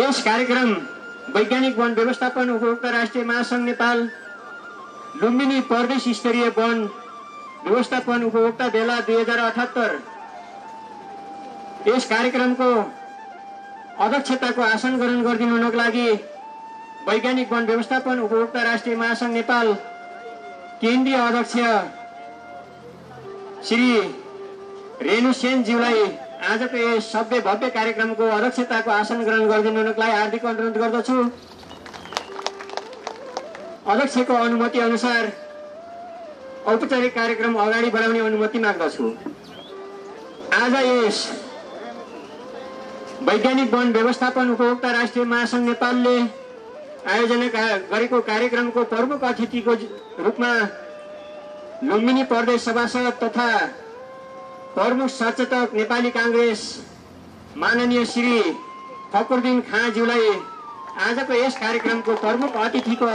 यस कार्यक्रम वैज्ञानिक वन व्यवस्थापन उपभोक्ता राष्ट्रिय महासंघ नेपाल लुम्बिनी प्रदेश स्तरीय वन व्यवस्थापन उपभोक्ता बेला 2078 यस कार्यक्रमको अध्यक्षताको आसन ग्रहण गरिदिनु हुनको लागि वैज्ञानिक वन व्यवस्थापन उपभोक्ता राष्ट्रिय महासंघ नेपाल केन्द्रीय अध्यक्ष श्री रेणु सेनज्यूलाई आजको यस सभ्य भव्य कार्यक्रमको अध्यक्षताको आसन ग्रहण गरिदिनु हुनको लागि हार्दिक अनुरोध गर्दछु। अध्यक्षको अनुमति अनुसार औपचारिक कार्यक्रम अगाडि बढाउने अनुमति माग्दछु। आज यस वैज्ञानिक वन व्यवस्थापन उपभोक्ता राष्ट्रिय महासंघ नेपालले आयोजना गरेको कार्यक्रमको प्रमुख अतिथिको रूपमा लुम्बिनी प्रदेश सभासद तथा प्रमुख सचेतक नेपाली कांग्रेस माननीय श्री फखरुद्दीन खाँज्यूलाई आजको यस कार्यक्रमको प्रमुख अतिथिको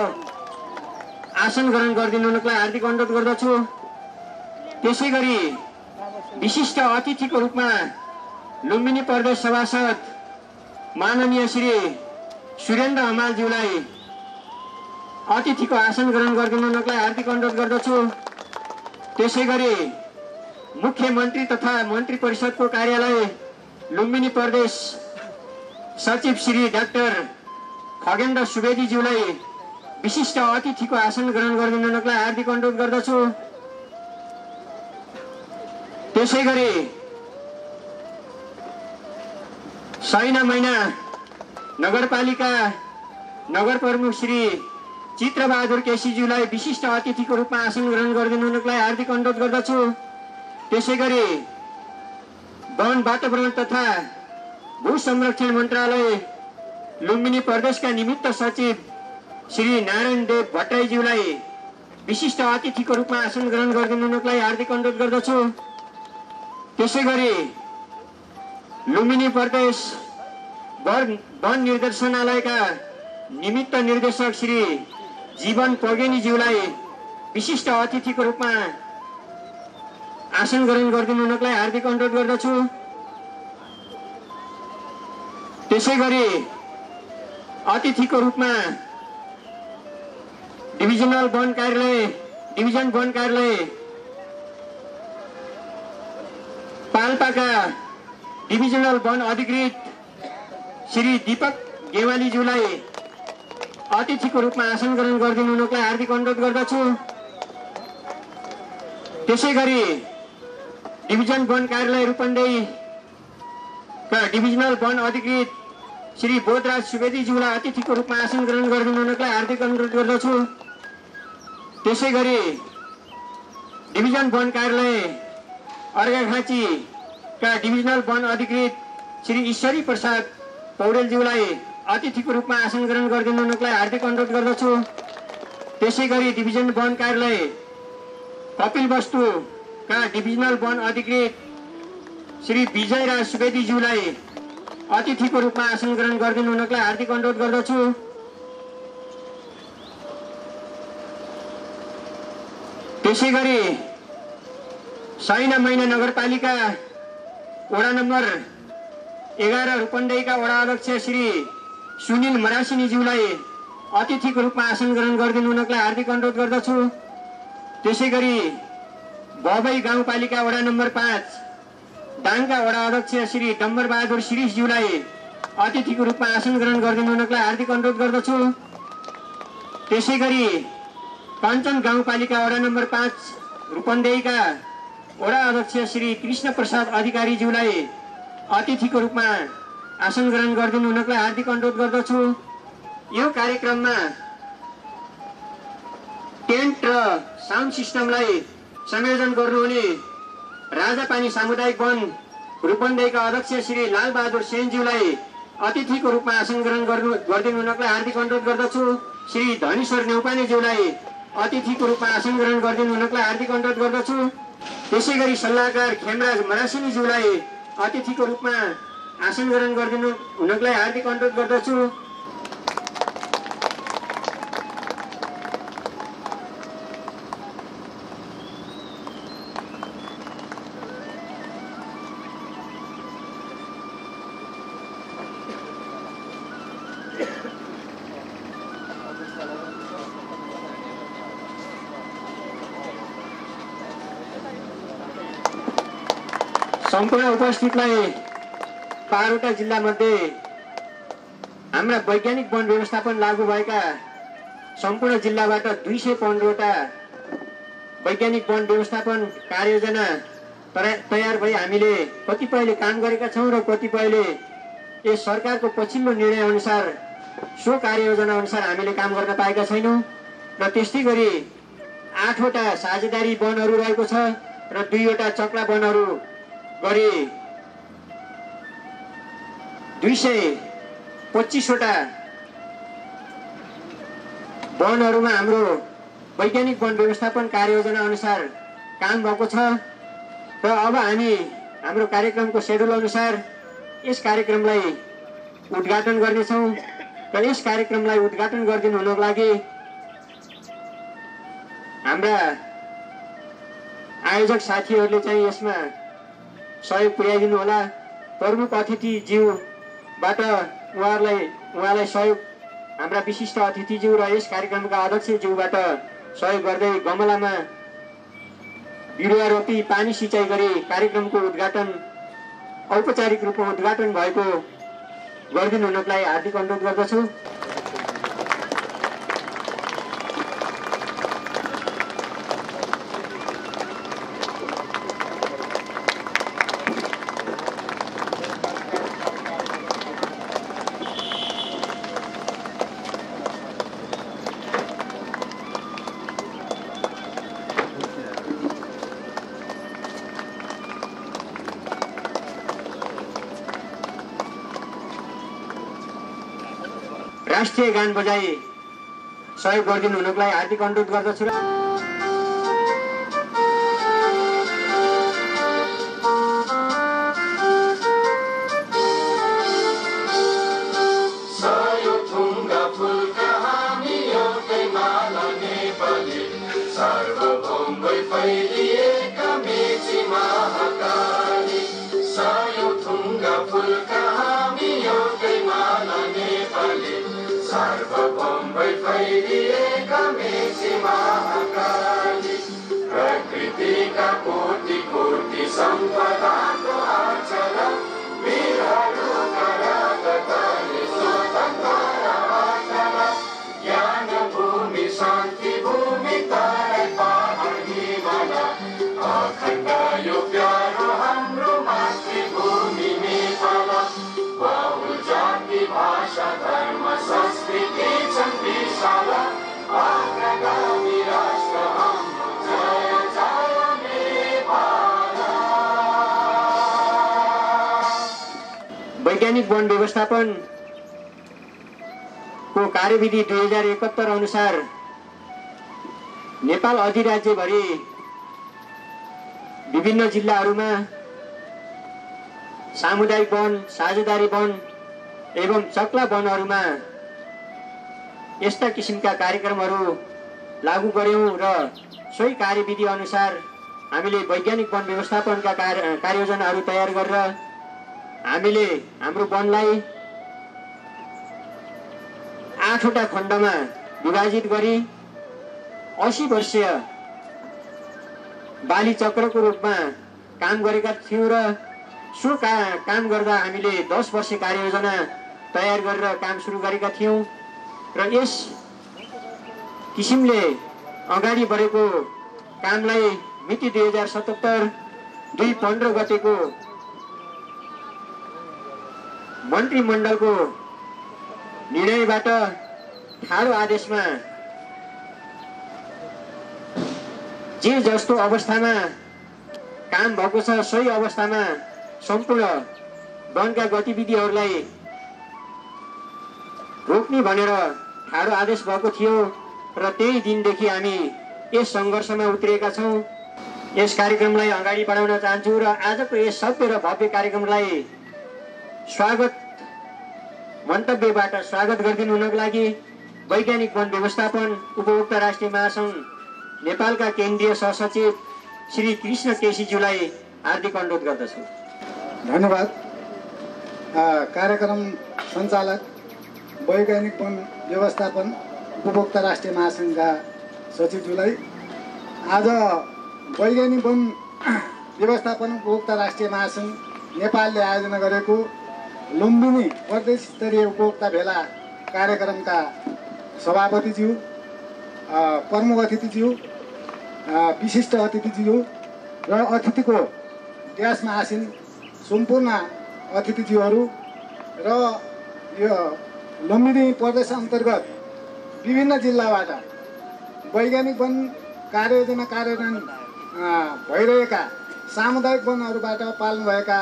आसन ग्रहण गरिदिनु हुनको लागि हार्दिक अनुरोध गर्दछु। त्यसैगरी विशिष्ट अतिथिको रूपमा लुम्बिनी प्रदेश सभासद माननीय श्री सुरेन्द्र हमालज्यूलाई अतिथिको आसन ग्रहण गरिदिनु हुनको लागि हार्दिक अनुरोध गर्दछु। त्यसैगरी मुख्यमन्त्री तथा मन्त्री परिषदको कार्यालय लुम्बिनी प्रदेश सचिव श्री डाक्टर खगेन्द्र सुवेदीज्यूलाई विशिष्ट अतिथिको आसन ग्रहण गरिदिनु हुनको लागि हार्दिक अनुरोध गर्दछु। त्यसैगरी सैना मैना नगरपालिका नगर प्रमुख श्री चित्रबहादुर केसीज्यूलाई विशिष्ट अतिथिको रूपमा आसन ग्रहण गरिदिनु हुनको लागि हार्दिक अनुरोध गर्दछु। त्यसैगरी वन वातावरण तथा भू संरक्षण मन्त्रालय लुम्बिनी प्रदेशका निमित्त सचिव श्री नारायण देव भट्टराईज्यूलाई विशिष्ट अतिथिको रूपमा आसन ग्रहण गरिदिनु हुनको लागि हार्दिक अनुरोध गर्दछु। त्यसैगरी लुम्बिनी प्रदेश वन निर्देशनालयका निमित्त निर्देशक श्री जीवन पगेनीज्यूलाई विशिष्ट अतिथिको रूपमा आसन ग्रहण गरिदिनु हुनको लागि हार्दिक अनुरोध गर्दछु। त्यसैगरी अतिथिको रूपमा डिभिजन वन कार्यालय पाल्पाका डिभिजनल वन अधिकृत श्री दीपक गेवालीज्यूलाई अतिथिको रूपमा आसन ग्रहण गरिदिनु हुनको लागि हार्दिक अनुरोध गर्दछु। त्यसैगरी डिभिजन वन कार्यालय रूपन्देहीका डिभिजनल वन अधिकृत श्री बोधराज सुवेदीज्यूलाई अतिथिको रूपमा आसन ग्रहण गरिदिनु हुनको लागि हार्दिक अनुरोध गर्दछु। त्यसैगरी डिभिजन वन कार्यालय अर्घाखाँचीका डिभिजनल वन अधिकृत श्री ईश्वरी प्रसाद पौडेलज्यूलाई अतिथिको रूपमा आसन ग्रहण गरिदिनु हुनको लागि हार्दिक अनुरोध गर्दछु। त्यसैगरी डिभिजन वन कार्यालय कपिलवस्तुका डिभिजनल वन अधिकृत श्री विजयराज सुवेदीज्यूलाई अतिथिको रूपमा आसन ग्रहण गरिदिनु हुनको लागि हार्दिक अनुरोध गर्दछु। त्यसैगरी सैना मैना नगरपालिका वडा नम्बर 11 रूपन्देहीका वडा अध्यक्ष श्री सुनिल मरासिनीज्यूलाई अतिथिको रूपमा आसन ग्रहण गरिदिनु हुनको लागि हार्दिक अनुरोध गर्दछु। त्यसैगरी बबई गाउँपालिका वडा नम्बर 5 दाङका वडा अध्यक्ष श्री डम्बरबहादुर शिरीषज्यूलाई अतिथिको रूपमा आसन ग्रहण गरिदिनु हुनको लागि हार्दिक अनुरोध गर्दछु। त्यसैगरी कञ्चन गाउँपालिका वडा नम्बर 5 रूपन्देहीका वडा अध्यक्ष श्री कृष्ण प्रसाद अधिकारीज्यूलाई अतिथिको रूपमा आसन ग्रहण गरिदिनु हुनको लागि हार्दिक अनुरोध गर्दछु। यो कार्यक्रममा टेन्ट र साउन्ड सिस्टमलाई संयोजन गर्नुहुने राजापानी सामुदायिक वन रूपन्देहीका अध्यक्ष श्री लालबहादुर सेनज्यूलाई अतिथिको रूपमा आसन ग्रहण गरिदिनु हुनको लागि हार्दिक अनुरोध गर्दछु। श्री धनेश्वर नेउपानेज्यूलाई अतिथिको रूपमा आसन ग्रहण गरिदिनु हुनको लागि हार्दिक अनुरोध गर्दछु। त्यसैगरी सल्लाहकार खेमराज मरासिनीज्यूलाई अतिथिको रूपमा आसन ग्रहण गरिदिनु हुनको लागि हार्दिक अनुरोध गर्दछु। सम्पूर्ण उपस्थितलाई 12वटा जिल्लामध्ये हाम्रा वैज्ञानिक वन व्यवस्थापन लागू भएका सम्पूर्ण जिल्लाबाट 215वटा वैज्ञानिक वन व्यवस्थापन कार्ययोजना तयार भई हामीले कतिपयले काम गरेका छौँ र कतिपयले यस सरकारको पछिल्लो निर्णय अनुसार सो कार्ययोजना अनुसार हामीले काम गर्न पाएका छैनौँ र त्यस्तै गरी 8वटा साझेदारी वनहरू रहेको छ र 2वटा चक्ला वनहरू गरी 225वटा वनहरूमा हाम्रो वैज्ञानिक वन व्यवस्थापन कार्ययोजना अनुसार काम भएको छ र अब हामी हाम्रो कार्यक्रमको शेड्युल अनुसार यस कार्यक्रमलाई उद्घाटन गर्नेछौँ र यस कार्यक्रमलाई उद्घाटन गरिदिनु हुनको लागि हाम्रा आयोजक साथीहरूले चाहिँ यसमा सहयोग पुर्याइदिनु होला। प्रमुख अतिथिज्यूबाट उहाँलाई सहयोग हाम्रा विशिष्ट अतिथिज्यू र यस कार्यक्रमका अध्यक्षज्यूबाट सहयोग गर्दै गमलामा बिरुवा रोपी पानी सिँचाइ गरी कार्यक्रमको उद्घाटन औपचारिक रूपमा उद्घाटन भएको गरिदिनु हुनको लागि हार्दिक अनुरोध गर्दछु। राष्ट्रिय गान बजाई सहयोग गरिदिनु हुनको लागि हार्दिक अनुरोध गर्दछु। वैज्ञानिक वन व्यवस्थापन को कार्यविधि 2071 अनुसार नेपाल अधिराज्यभरि विभिन्न जिल्लाहरूमा सामुदायिक वन, साझेदारी वन एवं चक्ला वनहरूमा यस्ता किसिमका कार्यक्रमहरू लागू गर्यौं र सोही कार्यविधि अनुसार हामीले वैज्ञानिक वन व्यवस्थापनका कार्ययोजनाहरू तयार गरेर हामीले हाम्रो वनलाई 8वटा खण्डमा विभाजित गरी 80 वर्षीय बाली चक्रको रूपमा काम गरेका थियौं र सो काम गर्दा हामीले 10 वर्ष कार्ययोजना तयार गरेर काम सुरु गरेका थियौं र यस किसिमले अगाडि बढेको कामलाई मिति 2077 2/15 गतेको मन्त्रीमण्डलको निर्णयबाट ठाडो आदेशमा जे जस्तो अवस्थामा काम भएको छ सोही अवस्थामा सम्पूर्ण वनका गतिविधिहरूलाई रोक्ने भनेर ठाडो आदेश भएको थियो र त्यही दिनदेखि हामी यस सङ्घर्षमा उत्रिएका छौँ। यस कार्यक्रमलाई अगाडि बढाउन चाहन्छु र आजको यस सभ्य र भव्य कार्यक्रमलाई स्वागत मन्तव्यबाट स्वागत गरिदिनु हुनको लागि वैज्ञानिक वन व्यवस्थापन उपभोक्ता राष्ट्रिय महासंघ नेपालका केन्द्रीय सहसचिव श्री कृष्ण केसीज्यूलाई हार्दिक अनुरोध गर्दछु। धन्यवाद। कार्यक्रम सञ्चालक वैज्ञानिक वन व्यवस्थापन उपभोक्ता राष्ट्रिय महासंघका सचिवज्यूलाई आज वैज्ञानिक वन व्यवस्थापन उपभोक्ता राष्ट्रिय महासङ्घ नेपालले आयोजना गरेको लुम्बिनी प्रदेश स्तरीय उपभोक्ता भेला कार्यक्रमका सभापतिज्यू, प्रमुख अतिथिज्यू, विशिष्ट अतिथिज्यू र अतिथिको ग्यासमा आसीन सम्पूर्ण अतिथिज्यूहरू र यो लुम्बिनी प्रदेश अन्तर्गत विभिन्न जिल्लाबाट वैज्ञानिक वन कार्ययोजना कार्यान्वयन भइरहेका सामुदायिक वनहरूबाट पाल्नुभएका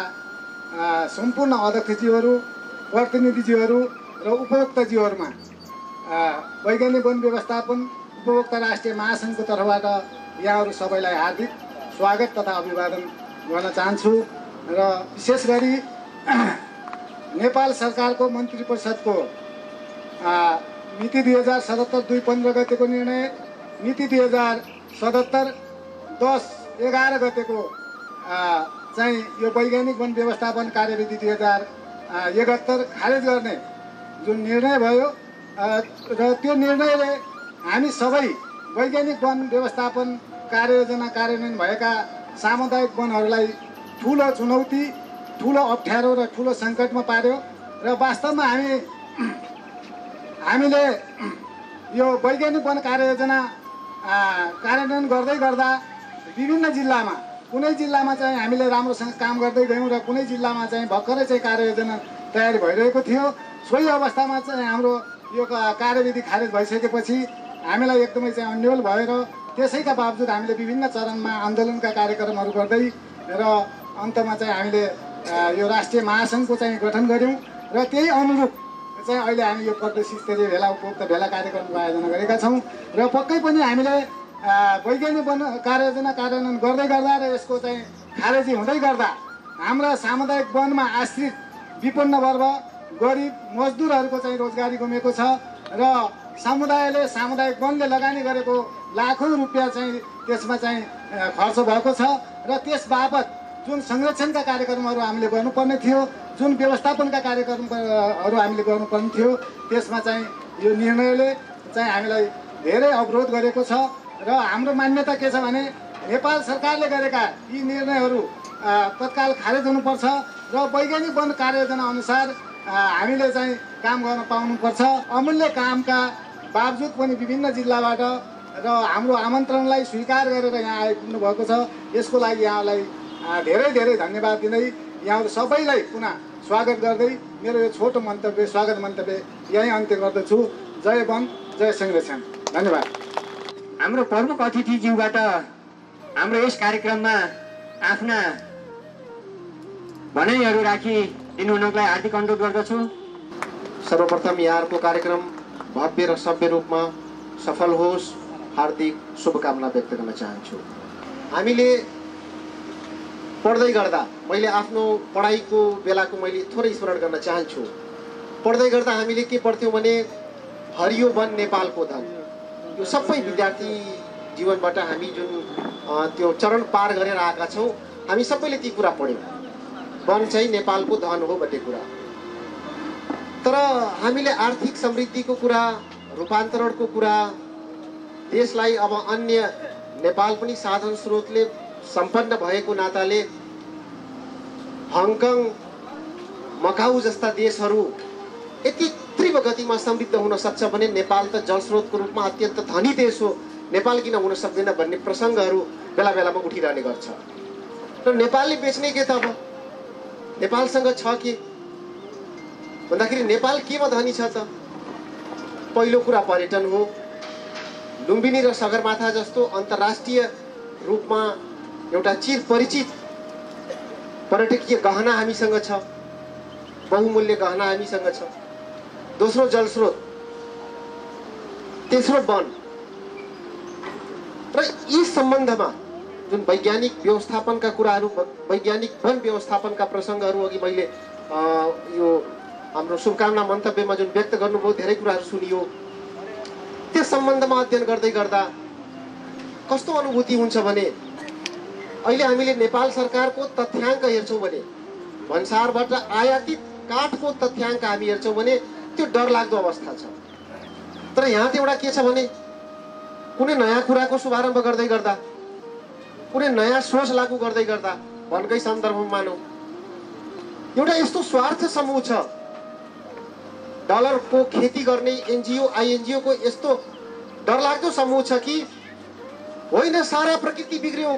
सम्पूर्ण अध्यक्षज्यूहरू, प्रतिनिधिज्यूहरू र उपभोक्ताज्यूहरूमा वैज्ञानिक वन व्यवस्थापन उपभोक्ता राष्ट्रिय महासङ्घको तर्फबाट यहाँहरू सबैलाई हार्दिक स्वागत तथा अभिवादन गर्न चाहन्छु। र विशेष गरी नेपाल सरकारको मन्त्री परिषदको मिति 2077-2-15 गतेको निर्णय, मिति 2077-10-11 गतेको चाहिँ यो वैज्ञानिक वन व्यवस्थापन कार्यविधि 2071 खारेज गर्ने जुन निर्णय भयो र त्यो निर्णयले हामी सबै वैज्ञानिक वन व्यवस्थापन कार्ययोजना कार्यान्वयन भएका सामुदायिक वनहरूलाई ठुलो चुनौती, ठुलो अप्ठ्यारो र ठुलो सङ्कटमा पार्यो। र वास्तवमा हामीले यो वैज्ञानिक वन कार्ययोजना कार्यान्वयन गर्दै गर्दा विभिन्न जिल्लामा कुनै जिल्लामा चाहिँ हामीले राम्रोसँग काम गर्दै गयौँ र कुनै जिल्लामा चाहिँ भर्खरै चाहिँ कार्ययोजना तयारी भइरहेको थियो। सोही अवस्थामा चाहिँ हाम्रो यो कार्यविधि खारेज भइसकेपछि हामीलाई एकदमै चाहिँ अन्यल भयो र त्यसैका बावजुद हामीले विभिन्न चरणमा आन्दोलनका कार्यक्रमहरू गर्दै र अन्तमा चाहिँ हामीले यो राष्ट्रिय महासङ्घको चाहिँ गठन गऱ्यौँ र त्यही अनुरूप चाहिँ अहिले हामी यो प्रदेश स्तरीय भेला उपभोक्ता भेला कार्यक्रमको आयोजना गरेका छौँ। र पक्कै पनि हामीले वैज्ञानिक वन कार्ययोजना कार्यान्वयन गर्दै गर्दा र यसको चाहिँ खारेजी हुँदै गर्दा हाम्रा सामुदायिक वनमा आश्रित विपन्न वर्ग, गरिब, मजदुरहरूको चाहिँ रोजगारी गुमेको छ र समुदायले सामुदायिक वनले लगानी गरेको लाखौँ रुपियाँ चाहिँ त्यसमा चाहिँ खर्च भएको छ र त्यस बापत जुन संरक्षणका कार्यक्रमहरू हामीले गर्नुपर्ने थियो, जुन व्यवस्थापनका कार्यक्रमहरू हामीले गर्नुपर्ने थियो, त्यसमा चाहिँ यो निर्णयले चाहिँ हामीलाई धेरै अवरोध गरेको छ। र हाम्रो मान्यता के छ भने नेपाल सरकारले गरेका यी निर्णयहरू तत्काल खारेज हुनुपर्छ र वैज्ञानिक वन कार्ययोजना अनुसार हामीले चाहिँ काम गर्न पाउनुपर्छ। अमूल्य कामका बावजुद पनि विभिन्न जिल्लाबाट र हाम्रो आमन्त्रणलाई स्वीकार गरेर यहाँ आइपुग्नु भएको छ। यसको लागि यहाँलाई धेरै धेरै धन्यवाद दिँदै यहाँहरू सबैलाई पुनः स्वागत गर्दै मेरो यो छोटो मन्तव्य, स्वागत मन्तव्य यहीँ अन्त्य गर्दछु। जय वन, जय संरक्षण। धन्यवाद। हाम्रो प्रमुख अतिथिज्यूबाट हाम्रो यस कार्यक्रममा आफ्ना भनाइहरू राखी दिनुहुनलाई हार्दिक अनुरोध गर्दछु। सर्वप्रथम यहाँहरूको कार्यक्रम भव्य र सभ्य रूपमा सफल होस्, हार्दिक शुभकामना व्यक्त गर्न चाहन्छु। हामीले पढ्दै गर्दा मैले आफ्नो पढाइको बेलाको मैले थोरै स्मरण गर्न चाहन्छु। पढ्दै गर्दा हामीले के पढ्थ्यौँ भने हरियो वन नेपालको धन। यो सबै विद्यार्थी जीवनबाट हामी जुन त्यो चरण पार गरेर आएका छौँ, हामी सबैले ती कुरा पढ्यौँ। वन चाहिँ नेपालको धन हो भन्ने कुरा। तर हामीले आर्थिक समृद्धिको कुरा, रूपान्तरणको कुरा, देशलाई अब अन्य नेपाल पनि साधन स्रोतले सम्पन्न भएको नाताले हङकङ, मकाउ जस्ता देशहरू यति तीव्र गतिमा समृद्ध हुन सक्छ भने नेपाल त जलस्रोतको रूपमा अत्यन्त धनी देश हो, नेपाल किन हुन सक्दैन भन्ने प्रसङ्गहरू बेला बेलामा उठिरहने गर्छ। र नेपालले बेच्ने के त अब नेपालसँग छ के भन्दाखेरि नेपाल केमा धनी छ त? पहिलो कुरा पर्यटन हो। लुम्बिनी र सगरमाथा जस्तो अन्तर्राष्ट्रिय रूपमा एउटा चिर परिचित पर्यटकीय गहना हामीसँग छ, बहुमूल्य गहना हामीसँग छ। दोस्रो जलस्रोत, तेस्रो वन। र यी सम्बन्धमा जुन वैज्ञानिक व्यवस्थापनका कुराहरू, वैज्ञानिक वन व्यवस्थापनका प्रसङ्गहरू अघि मैले यो हाम्रो शुभकामना मन्तव्यमा जुन व्यक्त गर्नुभयो, धेरै कुराहरू सुनियो। त्यस सम्बन्धमा अध्ययन गर्दै गर्दा कस्तो अनुभूति हुन्छ भने अहिले हामीले नेपाल सरकारको तथ्याङ्क हेर्छौँ भने, भन्सारबाट आयातित काठको तथ्याङ्क हामी हेर्छौँ भने त्यो डरलाग्दो अवस्था छ। तर यहाँ त एउटा के छ भने कुनै नयाँ कुराको शुभारम्भ गर्दै गर्दा कुनै नयाँ सोच लागू गर्दै गर्दा वनकै सन्दर्भमा मानौँ एउटा यस्तो स्वार्थ समूह छ, डलरको खेती गर्ने एनजिओ आइएनजिओ को यस्तो डरलाग्दो समूह छ कि होइन सारा प्रकृति बिग्रियो,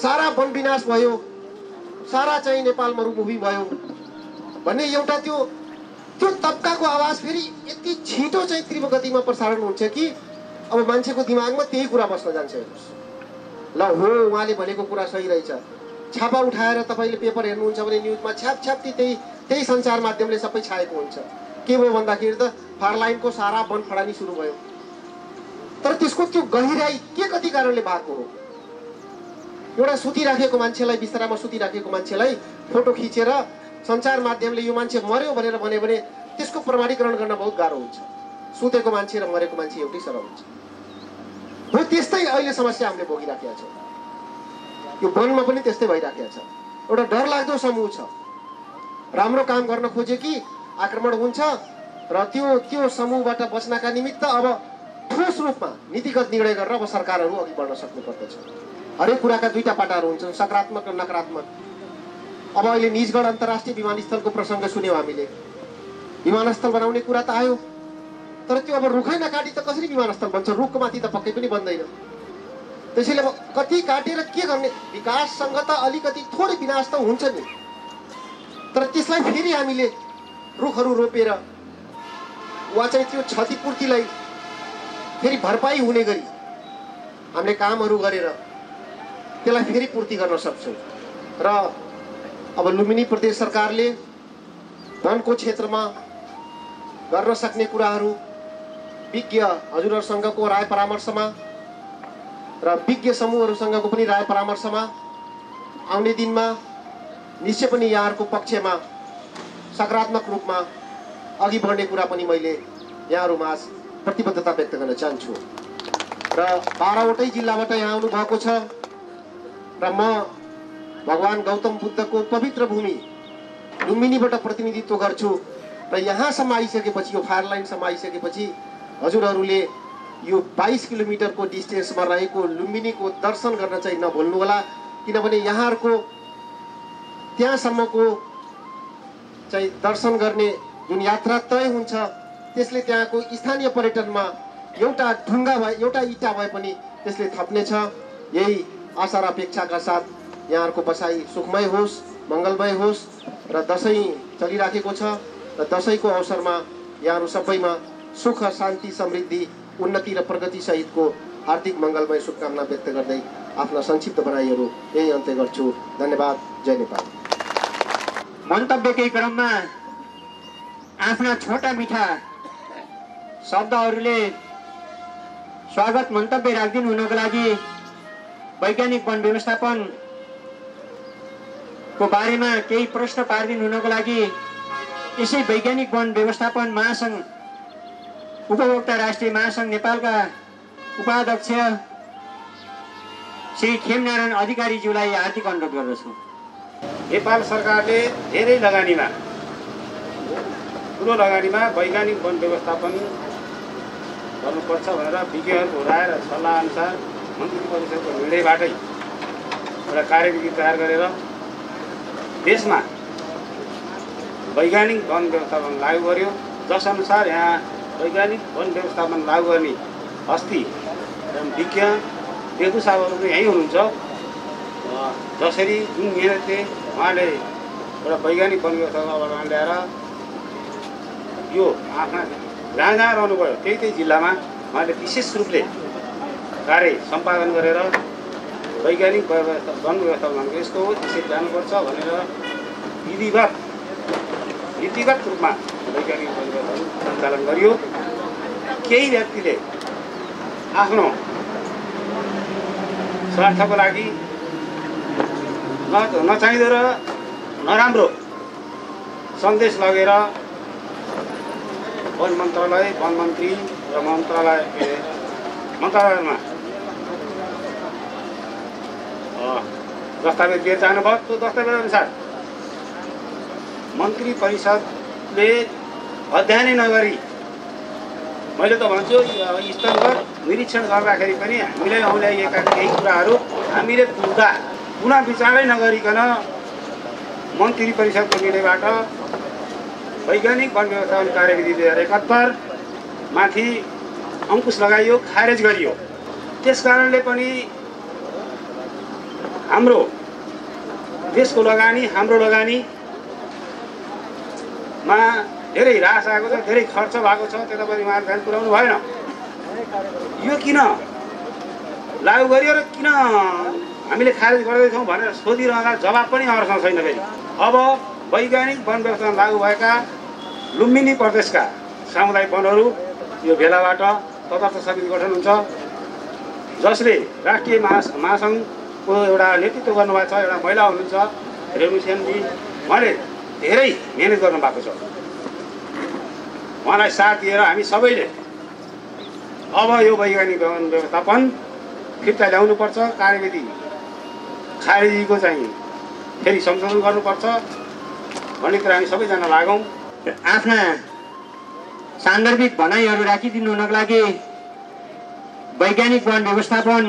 सारा वन विनाश भयो, सारा चाहिँ नेपाल मरुभूमि भयो भन्ने एउटा त्यो तबकाको आवाज फेरि यति छिटो चाहिँ तीव्र गतिमा प्रसारण हुन्छ कि अब मान्छेको दिमागमा त्यही कुरा बस्न जान्छ। ल हो, उहाँले भनेको कुरा सही रहेछ। छापा उठाएर तपाईँले पेपर हेर्नुहुन्छ भने न्युजमा छ्यापछ्याप्ती त्यही सञ्चार माध्यमले सबै छाएको हुन्छ। के भयो भन्दाखेरि त फारलाइनको सारा वन फडानी सुरु भयो। तर त्यसको त्यो गहिराई के कति कारणले भएको हो? एउटा सुतिराखेको मान्छेलाई, बिस्तरामा सुतिराखेको मान्छेलाई फोटो खिचेर सञ्चार माध्यमले यो मान्छे मर्यो भनेर भन्यो भने त्यसको प्रमाणीकरण गर्न बहुत गाह्रो हुन्छ। सुतेको मान्छे र मरेको मान्छे एउटै सरह हुन्छ। हो, त्यस्तै अहिले समस्या हामीले भोगिराखेका छौँ। यो वनमा पनि त्यस्तै भइराखेको छ। एउटा डरलाग्दो समूह छ, राम्रो काम गर्न खोजे कि आक्रमण हुन्छ र त्यो समूहबाट बच्नका निमित्त अब ठोस रूपमा नीतिगत निर्णय गरेर अब सरकारहरू अघि बढ्न सक्नु पर्दछ। हरेक कुराका दुईटा पाटाहरू हुन्छन्, सकारात्मक र नकारात्मक। अब अहिले निजगढ अन्तर्राष्ट्रिय विमानस्थलको प्रसङ्ग सुन्यौँ हामीले। विमानस्थल बनाउने कुरा त आयो, तर त्यो अब रुखै नकाटी त कसरी विमानस्थल बन्छ? रुखको माथि त पक्कै पनि बन्दैन। त्यसैले अब कति काटेर के गर्ने? विकाससँग त अलिकति थोरै विनाश त हुन्छ नि, तर त्यसलाई फेरि हामीले रुखहरू रोपेर वा चाहिँ त्यो क्षतिपूर्तिलाई फेरि भरपाई हुने गरी हामीले कामहरू गरेर त्यसलाई फेरि पूर्ति गर्न सक्छौँ। र अब लुम्बिनी प्रदेश सरकारले वनको क्षेत्रमा गर्न सक्ने कुराहरू विज्ञ हजुरहरूसँगको राय परामर्शमा र विज्ञ समूहहरूसँगको पनि राय परामर्शमा आउने दिनमा निश्चय पनि यहाँहरूको पक्षमा सकारात्मक रूपमा अघि बढ्ने कुरा पनि मैले यहाँहरूमा प्रतिबद्धता व्यक्त गर्न चाहन्छु। र 12वटै जिल्लाबाट यहाँ आउनु भएको छ र म भगवान गौतम बुद्धको पवित्र भूमि लुम्बिनीबाट प्रतिनिधित्व गर्छु र यहाँसम्म आइसकेपछि, यो फायर लाइनसम्म आइसकेपछि हजुरहरूले यो 22 किलोमिटरको डिस्टेन्समा रहेको लुम्बिनीको दर्शन गर्न चाहिँ नभुल्नुहोला, किनभने यहाँहरूको त्यहाँसम्मको चाहिँ दर्शन गर्ने जुन यात्रा तय हुन्छ त्यसले त्यहाँको स्थानीय पर्यटनमा एउटा ढुङ्गा भए, एउटा इँटा भए पनि त्यसले थप्नेछ। यही आशा र अपेक्षाका साथ यहाँहरूको बसाई सुखमय होस्, मङ्गलमय होस् र दसैँ चलिराखेको छ र दसैँको अवसरमा यहाँहरू सबैमा सुख, शान्ति, समृद्धि, उन्नति र प्रगति सहितको हार्दिक मङ्गलमय शुभकामना व्यक्त गर्दै आफ्ना संक्षिप्त भनाइहरू यही अन्त्य गर्छु। धन्यवाद। जय नेपाल। मन्तव्यकै क्रममा आफ्ना छोटा मिठा शब्दहरूले स्वागत मन्तव्य राखिदिनु हुनको लागि वैज्ञानिक वन व्यवस्थापनको बारेमा केही प्रश्न पारिदिनु हुनको लागि यसै वैज्ञानिक वन व्यवस्थापन महासङ्घ उपभोक्ता राष्ट्रिय महासङ्घ नेपालका उपाध्यक्ष श्री खेमनारायण अधिकारीज्यूलाई हार्दिक अनुरोध गर्दछु। नेपाल सरकारले धेरै लगानीमा, ठुलो लगानीमा वैज्ञानिक वन व्यवस्थापन गर्नुपर्छ भनेर विज्ञहरूको राय र सल्लाह अनुसार मन्त्री परिषदको निर्णयबाटै एउटा कार्यविधि तयार गरेर देशमा वैज्ञानिक वन व्यवस्थापन लागू गर्यो। जसअनुसार यहाँ वैज्ञानिक वन व्यवस्थापन लागू गर्ने हस्ती विज्ञ बेगु साहबहरू पनि यहीँ हुनुहुन्छ। जसरी जुन मिहिनेतले उहाँले एउटा वैज्ञानिक वन व्यवस्थापन अवधान ल्याएर यो आफ्ना जहाँ जहाँ रहनुभयो त्यही जिल्लामा उहाँले विशेष रूपले कार्य सम्पादन गरेर वैज्ञानिक वन व्यवस्थापन यस्तो हो, त्यसरी जानुपर्छ भनेर नीतिगत रूपमा वैज्ञानिक वन व्यवस्थापन सञ्चालन गरियो। केही व्यक्तिले आफ्नो स्वार्थको लागि नचाहिँदो र नराम्रो सन्देश लगेर वन मन्त्रालय, वन मन्त्री र मन्त्रालयमा दस्तावेज दिएर जानुभयो। त्यो दस्तावेज अनुसार मन्त्री परिषदले अध्ययनै नगरी, मैले त भन्छु स्थलगत निरीक्षण गर्दाखेरि पनि हामीलाई औल्याइएका केही कुराहरू हामीले पुग्दा पुनः विचारै नगरिकन मन्त्री परिषदको निर्णयबाट वैज्ञानिक वन व्यवस्थापन कार्यविधि 2071 माथि अंकुश लगाइयो, खारेज गरियो। त्यस कारणले पनि हाम्रो देशको लगानी, हाम्रो लगानीमा धेरै ह्रास आएको छ, धेरै खर्च भएको छ। त्यसलाई उहाँले ध्यान पुर्याउनु भएन। यो किन लागू गरियो र किन हामीले खारेज गर्दैछौँ भनेर सोधिरहँदा जवाब पनि हामीसँग छैन। फेरि अब वैज्ञानिक वन व्यवस्थापन लागू भएका लुम्बिनी प्रदेशका सामुदायिक वनहरू यो बेलाबाट तटस्थ समिति गठन हुन्छ, जसले राष्ट्रिय महासङ्घको एउटा नेतृत्व गर्नुभएको छ। एउटा महिला हुनुहुन्छ रेणु सेनजी, उहाँले धेरै मेहनत गर्नुभएको छ। उहाँलाई साथ दिएर हामी सबैले अब यो वैज्ञानिक वन व्यवस्थापन फिर्ता ल्याउनुपर्छ, कार्यविधि खारेजीको चाहिँ फेरि संशोधन गर्नुपर्छ भन्ने कुरा हामी सबैजना लागौँ। आफ्ना सान्दर्भिक भनाइहरू राखिदिनु हुनको लागि वैज्ञानिक वन व्यवस्थापन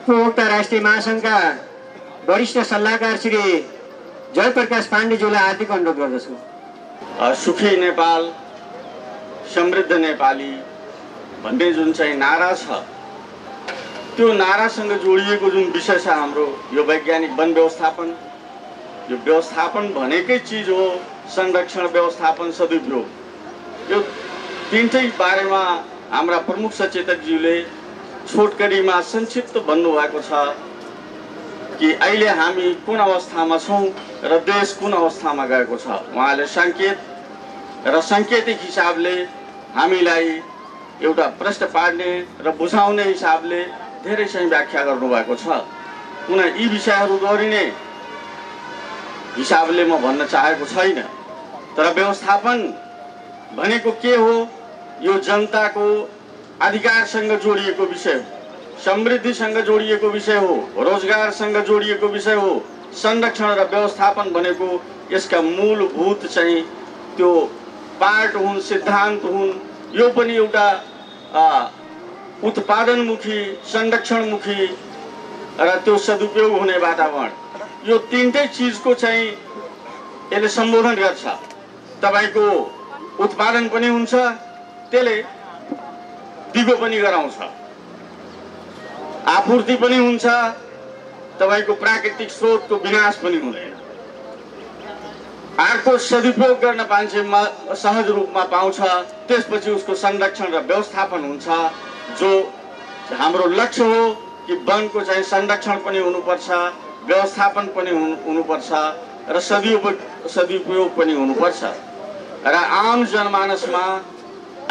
उपभोक्ता राष्ट्रिय महासङ्घका वरिष्ठ सल्लाहकार श्री जयप्रकाश पाण्डेज्यूलाई हार्दिक अनुरोध गर्दछु। सुखी नेपाल समृद्ध नेपाली भन्ने जुन चाहिँ नारा छ, त्यो नारासँग जोडिएको जुन विषय छ हाम्रो यो वैज्ञानिक वन व्यवस्थापन। यो व्यवस्थापन भनेकै चिज हो संरक्षण, व्यवस्थापन, सदुपयोग। यो तीनटै बारेमा हाम्रा प्रमुख सचेतकज्यूले छोटकरीमा संक्षिप्त भन्नुभएको छ कि अहिले हामी कुन अवस्थामा छौँ र देश कुन अवस्थामा गएको छ। उहाँले सङ्केत र साङ्केतिक हिसाबले हामीलाई एउटा प्रश्न पार्ने र बुझाउने हिसाबले धेरै चाहिँ व्याख्या गर्नुभएको छ। कुनै यी विषयहरू दोहोरिने हिसाबले म भन्न चाहेको छैन, तर व्यवस्थापन भनेको के हो? यो जनताको अधिकारसँग जोडिएको विषय हो, समृद्धिसँग जोडिएको विषय हो, रोजगारसँग जोडिएको विषय हो। संरक्षण र व्यवस्थापन भनेको यसका मूलभूत चाहिँ त्यो पार्ट हुन्, सिद्धान्त हुन्। यो पनि एउटा उत्पादनमुखी, संरक्षणमुखी र त्यो सदुपयोग हुने वातावरण, यो तीनटै चिजको चाहिँ यसले सम्बोधन गर्छ। तपाईको उत्पादन पनि हुन्छ, त्यसले दिगो पनि गराउँछ, आपूर्ति पनि हुन्छ, तपाईको प्राकृतिक स्रोतको विनाश पनि हुँदैन। अर्को सदुपयोग गर्न मान्छे सहज रूपमा पाउँछ, त्यसपछि उसको संरक्षण र व्यवस्थापन हुन्छ। जो हाम्रो लक्ष्य हो कि वनको चाहिँ संरक्षण पनि हुनुपर्छ, व्यवस्थापन पनि हुनुपर्छ र सदुपयोग पनि हुनुपर्छ। र आम जनमानसमा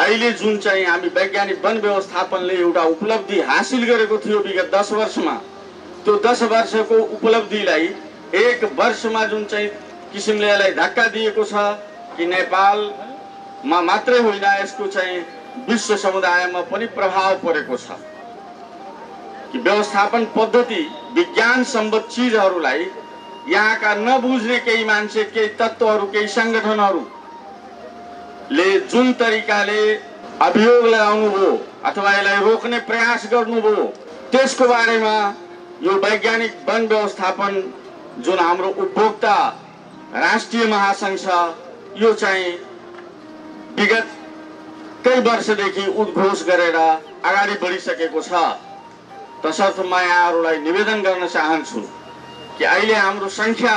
अहिले जुन चाहिँ हामी वैज्ञानिक वन व्यवस्थापनले एउटा उपलब्धि हासिल गरेको थियो विगत 10 वर्षमा, त्यो 10 वर्षको उपलब्धिलाई 1 वर्षमा जुन चाहिँ किसिमले यसलाई धक्का दिएको छ कि नेपालमा मात्रै होइन, यसको चाहिँ विश्व समुदायमा पनि प्रभाव परेको छ कि व्यवस्थापन पद्धति, विज्ञान सम्बद्ध चिजहरूलाई यहाँका नबुझ्ने केही मान्छे, केही तत्त्वहरू, केही सङ्गठनहरूले जुन तरिकाले अभियोग लगाउनुभयो अथवा यसलाई रोक्ने प्रयास गर्नुभयो, त्यसको बारेमा यो वैज्ञानिक वन व्यवस्थापन जुन हाम्रो उपभोक्ता राष्ट्रिय महासङ्घ छ, यो चाहिँ विगत कई वर्षदेखि उद्घोष गरेर अगाडि बढिसकेको छ। तसर्थ म यहाँहरूलाई निवेदन गर्न चाहन्छु कि अहिले हाम्रो संख्या,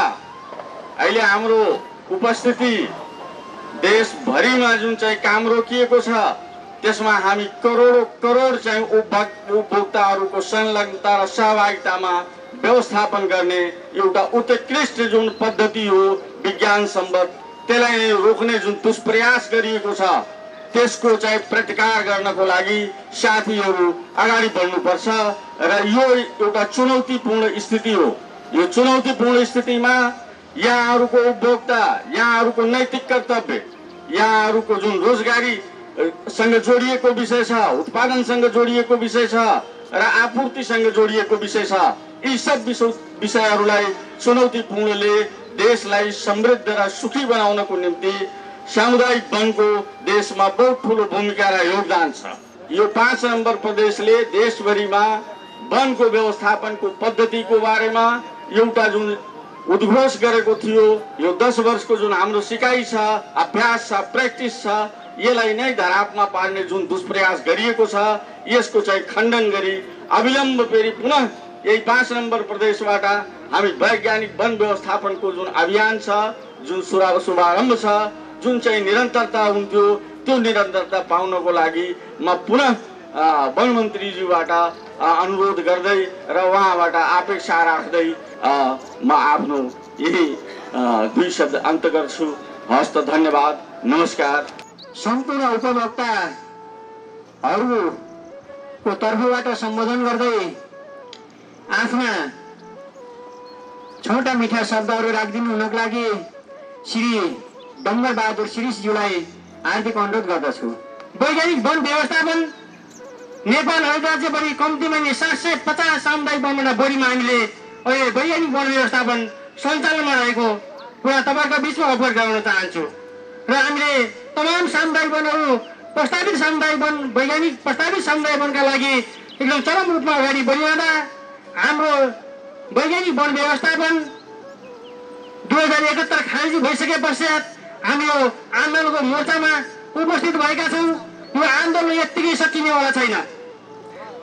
अहिले हाम्रो उपस्थिति देशभरिमा जुन चाहिँ काम रोकिएको छ, त्यसमा हामी करोडौं करोड चाहिँ उपभोक्ताहरूको संलग्नता र सहभागितामा व्यवस्थापन गर्ने एउटा उत्कृष्ट जुन पद्धति हो विज्ञान सम्बद्ध, त्यसलाई रोक्ने जुन दुष्प्रयास गरिएको छ, त्यसको चाहिँ प्रतिकार गर्नको लागि साथीहरू अगाडि बढ्नुपर्छ। र यो एउटा चुनौतीपूर्ण स्थिति हो। यो चुनौतीपूर्ण स्थितिमा यहाँहरूको उपभोक्ता, यहाँहरूको नैतिक कर्तव्य, यहाँहरूको जुन रोजगारी सँग जोडिएको विषय छ, उत्पादनसँग जोडिएको विषय छ र आपूर्तिसँग जोडिएको विषय छ, यी सब विषयहरूलाई चुनौतीपूर्णले देशलाई समृद्ध र सुखी बनाउनको निम्ति सामुदायिक वनको देशमा बहुत ठुलो भूमिका र योगदान छ। यो 5 नम्बर प्रदेशले देशभरिमा वनको व्यवस्थापनको पद्धतिको बारेमा एउटा जुन उद्घोष गरेको थियो, यो 10 वर्षको जुन हाम्रो सिकाइ छ, अभ्यास छ, प्र्याक्टिस छ, यसलाई नै धरापमा पार्ने जुन दुष्प्रयास गरिएको छ, यसको चाहिँ खण्डन गरी अविलम्ब फेरि पुनः यही 5 नम्बर प्रदेशबाट हामी वैज्ञानिक वन व्यवस्थापनको जुन अभियान छ, जुन शुभारम्भ छ, जुन चाहिँ निरन्तरता हुन्थ्यो, त्यो निरन्तरता पाउनको लागि म पुनः वन मन्त्रीज्यूबाट अनुरोध गर्दै र उहाँबाट अपेक्षा राख्दै म आफ्नो यही 2 शब्द अन्त गर्छु। हस्त, धन्यवाद, नमस्कार। सम्पूर्ण उपभोक्ताहरूको तर्फबाट सम्बोधन गर्दै आफ्ना छोटा मिठा शब्दहरू राखिदिनु हुनको लागि श्री डम्बर बहादुर श्रीज्यूलाई हार्दिक अनुरोध गर्दछु। वैज्ञानिक वन व्यवस्थापन नेपाल राज्यभरि कम्तीमा 750 सामुदायिक वनभन्दा बढीमा हामीले अहिले वैज्ञानिक वन व्यवस्थापन सञ्चालनमा रहेको कुरा तपाईँको बिचमा अवगत गराउन चाहन्छु। र हामीले तमाम सामुदायिक वनहरू प्रस्तावित सामुदायिक वन, वैज्ञानिक प्रस्तावित सामुदायिक वनका लागि एकदम चरम रूपमा अगाडि बढिरहँदा हाम्रो वैज्ञानिक वन व्यवस्थापन 2071 खारेजी भइसके पश्चात हामी यो आन्दोलनको मोर्चामा उपस्थित भएका छौँ। यो आन्दोलन यत्तिकै सकिनेवाला छैन,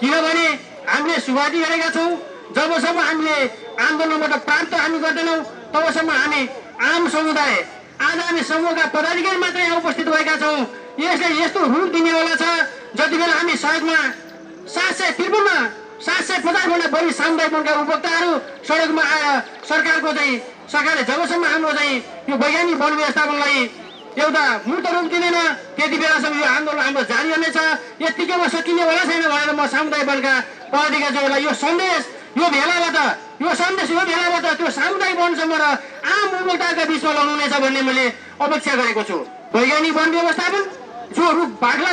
किनभने हामीले सुरुवाती गरेका छौँ। जबसम्म हामीले आन्दोलनबाट प्राप्त हामी गर्दैनौँ तबसम्म हामी आम समुदाय, आज हामी समूहका पदाधिकारी मात्रै यहाँ उपस्थित भएका छौँ। यसले यस्तो रूप दिनेवाला छ जति बेला हामी सडकमा 750 भन्दा बढी सामुदायिक वनका उपभोक्ताहरू सडकमा आएर सरकारले जबसम्म हाम्रो चाहिँ यो वैज्ञानिक वन व्यवस्थापनलाई एउटा मूर्त रूप दिँदैन त्यति बेलासम्म यो आन्दोलन हाम्रो जारी रहनेछ। यत्तिकैमा सकिनेवाला छैन भनेर म सामुदायिक वनका पदाधिकारीहरूलाई यो सन्देश यो भेलाबाट त्यो सामुदायिक वनसम्म र आम उपभोक्ताका बिचमा ल्याउनुहुनेछ भन्ने मैले अपेक्षा गरेको छु। वैज्ञानिक वन व्यवस्थापन जो रुख पातला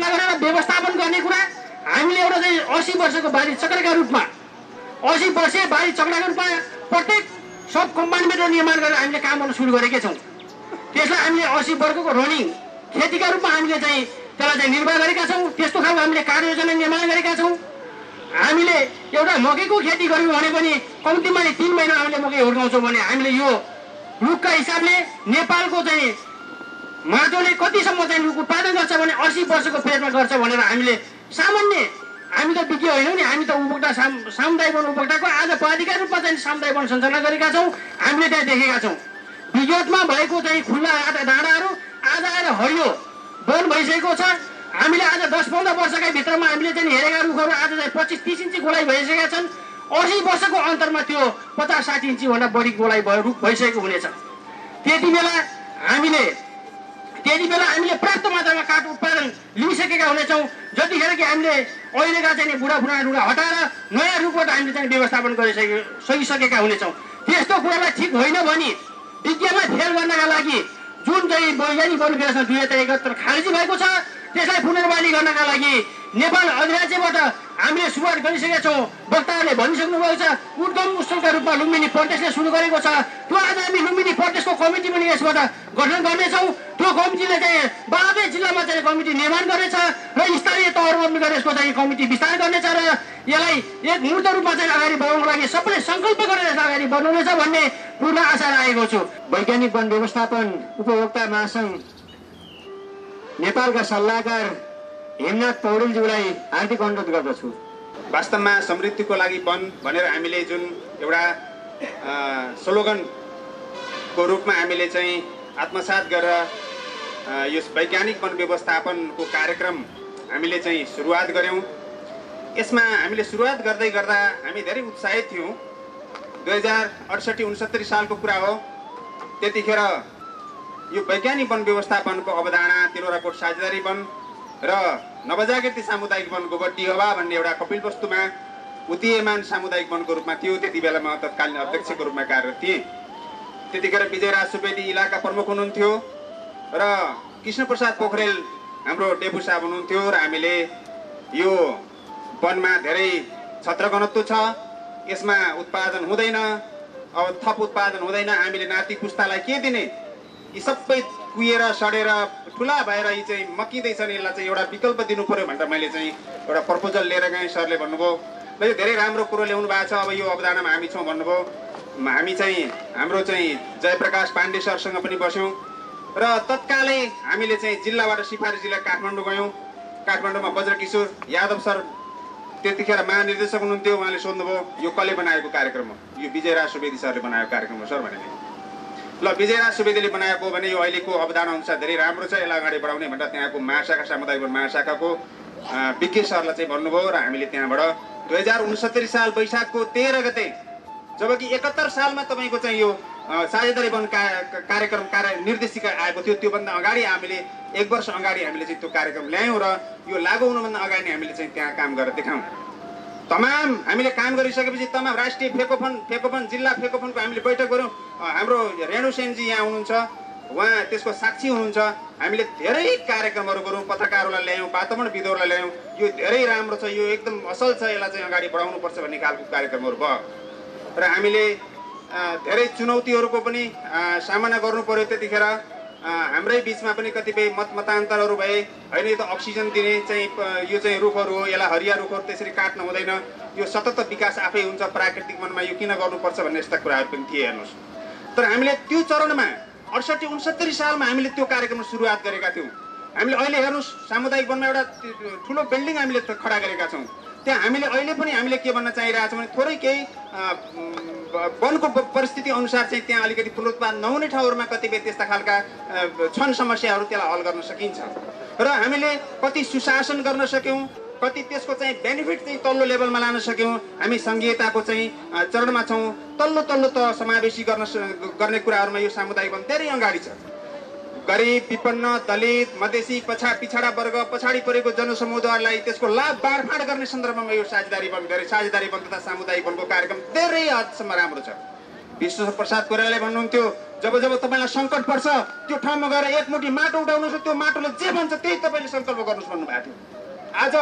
गरेर व्यवस्थापन गर्ने कुरा हामीले एउटा चाहिँ 80 वर्षको बारी चक्राका रूपमा 80 वर्षीय बारी चक्राका रूपमा प्रत्येक सब कम्पार्टमेन्ट निर्माण गरेर हामीले काम गर्न सुरु गरेका छौँ। त्यसलाई हामीले 80 वर्गको रनिङ खेतीका रूपमा हामीले चाहिँ त्यसलाई चाहिँ निर्वाह गरेका छौँ। त्यस्तो खालको हामीले कार्ययोजना निर्माण गरेका छौँ। हामीले एउटा मकैको खेती गर्यौँ भने पनि कम्तीमा 3 महिना हामीले मकै हुर्काउँछौँ भने हामीले यो रुखका हिसाबले नेपालको चाहिँ माटोले कतिसम्म चाहिँ रुख उत्पादन गर्छ भने 80 वर्षको पेटमा गर्छ भनेर हामीले सामान्य, हामी त विज्ञ होइनौँ नि, हामी त उपभोक्ता सामुदायिक वन उपभोक्ताको आज पदाधिकारी रूपमा चाहिँ सामुदायिक वन सञ्चालन गरेका छौँ। हामीले त्यहाँ देखेका छौँ विगतमा भएको चाहिँ खुल्ला डाँडाहरू आज आएर हरियो वन भइसकेको छ। हामीले आज 10-15 वर्षकै भित्रमा हामीले चाहिँ हेरेका रुखहरू आज चाहिँ 25-30 इन्ची गोलाइ भइसकेका छन्। 80 वर्षको अन्तरमा त्यो 50-60 इन्ची भन्दा बढी गोलाइ रुख भइसकेको हुनेछ। त्यति बेला हामीले पर्याप्त मात्रामा काठ उत्पादन लिइसकेका हुनेछौँ। जतिखेर कि हामीले अहिलेका चाहिँ बुढा रुखलाई हटाएर नयाँ रुखबाट हामीले चाहिँ व्यवस्थापन सकिसकेका हुनेछौँ। त्यस्तो कुरालाई ठिक होइन भने विज्ञानलाई फेल गर्नका लागि जुन चाहिँ वैज्ञानिक वन व्यवस्थापन 2071 खारेजी भएको छ त्यसलाई पुनर्बहाली गर्नका लागि नेपाल अधिराज्यबाट हामीले सुरुवात गरिसकेका छौँ। वक्ताहरूले भनिसक्नु भएको छ उद्गम स्थलका रूपमा लुम्बिनी प्रदेशले सुरु गरेको छ। त्यो आज हामी लुम्बिनी प्रदेशको कमिटी पनि यसबाट गठन गर्नेछौँ। त्यो कमिटीले चाहिँ 12 जिल्लामा चाहिँ कमिटी निर्माण गर्नेछ र स्थानीय तहहरूमा पनि यसको चाहिँ कमिटी विस्तार गर्नेछ र यसलाई एक मूर्त रूपमा चाहिँ अगाडि बढाउनको लागि सबैले सङ्कल्प गरेर अगाडि बढाउनेछ भन्ने पूर्ण आशा राखेको छु। वैज्ञानिक वन व्यवस्थापन उपभोक्ता महासङ्घ नेपालका सल्लाहकार हेमनाथ पौडेलज्यूलाई हार्दिक अनुरोध गर्दछु। वास्तवमा समृद्धिको लागि वन भनेर हामीले जुन एउटा स्लोगनको रूपमा हामीले चाहिँ आत्मसात गरेर यस वैज्ञानिक वन व्यवस्थापनको कार्यक्रम हामीले चाहिँ सुरुवात गऱ्यौँ। यसमा हामीले सुरुवात गर्दै गर्दा हामी धेरै उत्साहित थियौँ। 2068-69 सालको कुरा हो। त्यतिखेर यो वैज्ञानिक वन व्यवस्थापनको अवधारणा तिलौराकोट साझेदारी वन र नवजागृति सामुदायिक वनको गड्डीहवा भन्ने एउटा कपिलवस्तुमा उदीयमान सामुदायिक वनको रूपमा थियो। त्यति बेला म तत्कालीन अध्यक्षको रूपमा कार्यरत थिएँ। त्यतिखेर विजयराज सुवेदी इलाका प्रमुख हुनुहुन्थ्यो र कृष्णप्रसाद पोखरेल हाम्रो डेपु साहब हुनुहुन्थ्यो र हामीले यो वनमा धेरै छत्र घनत्व छ, यसमा उत्पादन हुँदैन, अब थप उत्पादन हुँदैन, हामीले नाति पुस्तालाई के दिने, यी सबै कुहिएर सडेर ठुला भएर यी चाहिँ मकिँदैछन्, यसलाई चाहिँ एउटा विकल्प दिनु पर्यो भनेर मैले चाहिँ एउटा प्रपोजल लिएर गएँ। सरले भन्नुभयो ल यो धेरै राम्रो कुरो ल्याउनु भएको छ। अब यो अवधारणामा हामी छौँ भन्नुभयो। हामी चाहिँ हाम्रो चाहिँ जयप्रकाश पाण्डे सरसँग पनि बस्यौँ र तत्कालै हामीले चाहिँ जिल्लाबाट सिफारिस जिल्ला काठमाडौँ गयौँ। काठमाडौँमा बज्रकिशोर यादव सर त्यतिखेर महानिर्देशक हुनुहुन्थ्यो। उहाँले सोध्नुभयो यो कसले बनाएको कार्यक्रम हो? यो विजयराज सुवेदी सरले बनाएको कार्यक्रम हो सर भने। ल विजयराज सुवेदीले बनाएको भने यो अहिलेको अवधारणा अनुसार धेरै राम्रो छ, यसलाई अगाडि बढाउने भनेर त्यहाँको महाशाखा सामुदायिक महाशाखाको विज्ञ सरलाई चाहिँ भन्नुभयो र हामीले त्यहाँबाट 2069 साल वैशाखको 13 गते, जबकि 71 सालमा तपाईँको चाहिँ यो साझेदारी वन कार्यक्रम निर्देशिका आएको थियो, त्योभन्दा अगाडि हामीले 1 वर्ष अगाडि हामीले चाहिँ त्यो कार्यक्रम ल्यायौँ र यो लागू हुनुभन्दा अगाडि हामीले चाहिँ त्यहाँ काम गरेर देखायौँ। तमाम हामीले काम गरिसकेपछि तमाम राष्ट्रिय फेकोफन जिल्ला फेकोफनको हामीले बैठक गऱ्यौँ। हाम्रो रेणु सेनजी यहाँ हुनुहुन्छ, उहाँ त्यसको साक्षी हुनुहुन्छ। हामीले धेरै कार्यक्रमहरू गऱ्यौँ, पत्रकारहरूलाई ल्यायौँ, वातावरणविदहरूलाई ल्यायौँ। यो धेरै राम्रो छ, यो एकदम असल छ, यसलाई चाहिँ अगाडि बढाउनुपर्छ भन्ने खालको कार्यक्रमहरू भयो र हामीले धेरै चुनौतीहरूको पनि सामना गर्नु पर्यो। त्यतिखेर हाम्रै बिचमा पनि कतिपय मतान्तरहरू भए। होइन यो त अक्सिजन दिने चाहिँ यो चाहिँ रुखहरू हो, यसलाई हरिया रुखहरू त्यसरी काट्न हुँदैन, यो सतत विकास आफै हुन्छ प्राकृतिक वनमा, यो किन गर्नुपर्छ भन्ने यस्ता कुराहरू पनि थिए। हेर्नुहोस्, तर हामीले त्यो चरणमा 68-69 सालमा हामीले त्यो कार्यक्रम सुरुवात गरेका थियौँ। हामीले अहिले हेर्नुहोस् सामुदायिक वनमा एउटा ठुलो बिल्डिङ हामीले खडा गरेका छौँ। त्यहाँ हामीले अहिले पनि हामीले के भन्न चाहिरहेको छौँ भने थोरै केही वनको परिस्थिति अनुसार चाहिँ त्यहाँ अलिकति पुनरुत्पादन नहुने ठाउँहरूमा कतिपय त्यस्ता खालका छन् समस्याहरू, त्यसलाई हल गर्न सकिन्छ र हामीले कति सुशासन गर्न सक्यौँ, कति त्यसको चाहिँ बेनिफिट चाहिँ तल्लो लेभलमा लान सक्यौँ। हामी सङ्घीयताको चाहिँ चरणमा छौँ। तल्लो त समावेशी गर्ने कुराहरूमा यो सामुदायिक वन धेरै अगाडि छ। गरिब, विपन्न, दलित, मधेसी, पिछाडा वर्ग, पछाडि परेको जनसमुदायलाई त्यसको लाभ बाँडफाँड गर्ने सन्दर्भमा यो साझेदारी वन तथा सामुदायिक वनको कार्यक्रम धेरै हदसम्म राम्रो छ। विश्व प्रसाद कोइरालाले भन्नुहुन्थ्यो, जब तपाईँलाई सङ्कट पर्छ त्यो ठाउँमा गएर एक मुठी माटो उठाउनुहोस्, त्यो माटोले जे भन्छ त्यही तपाईँले सङ्कल्प गर्नुहोस् भन्नुभएको थियो। आज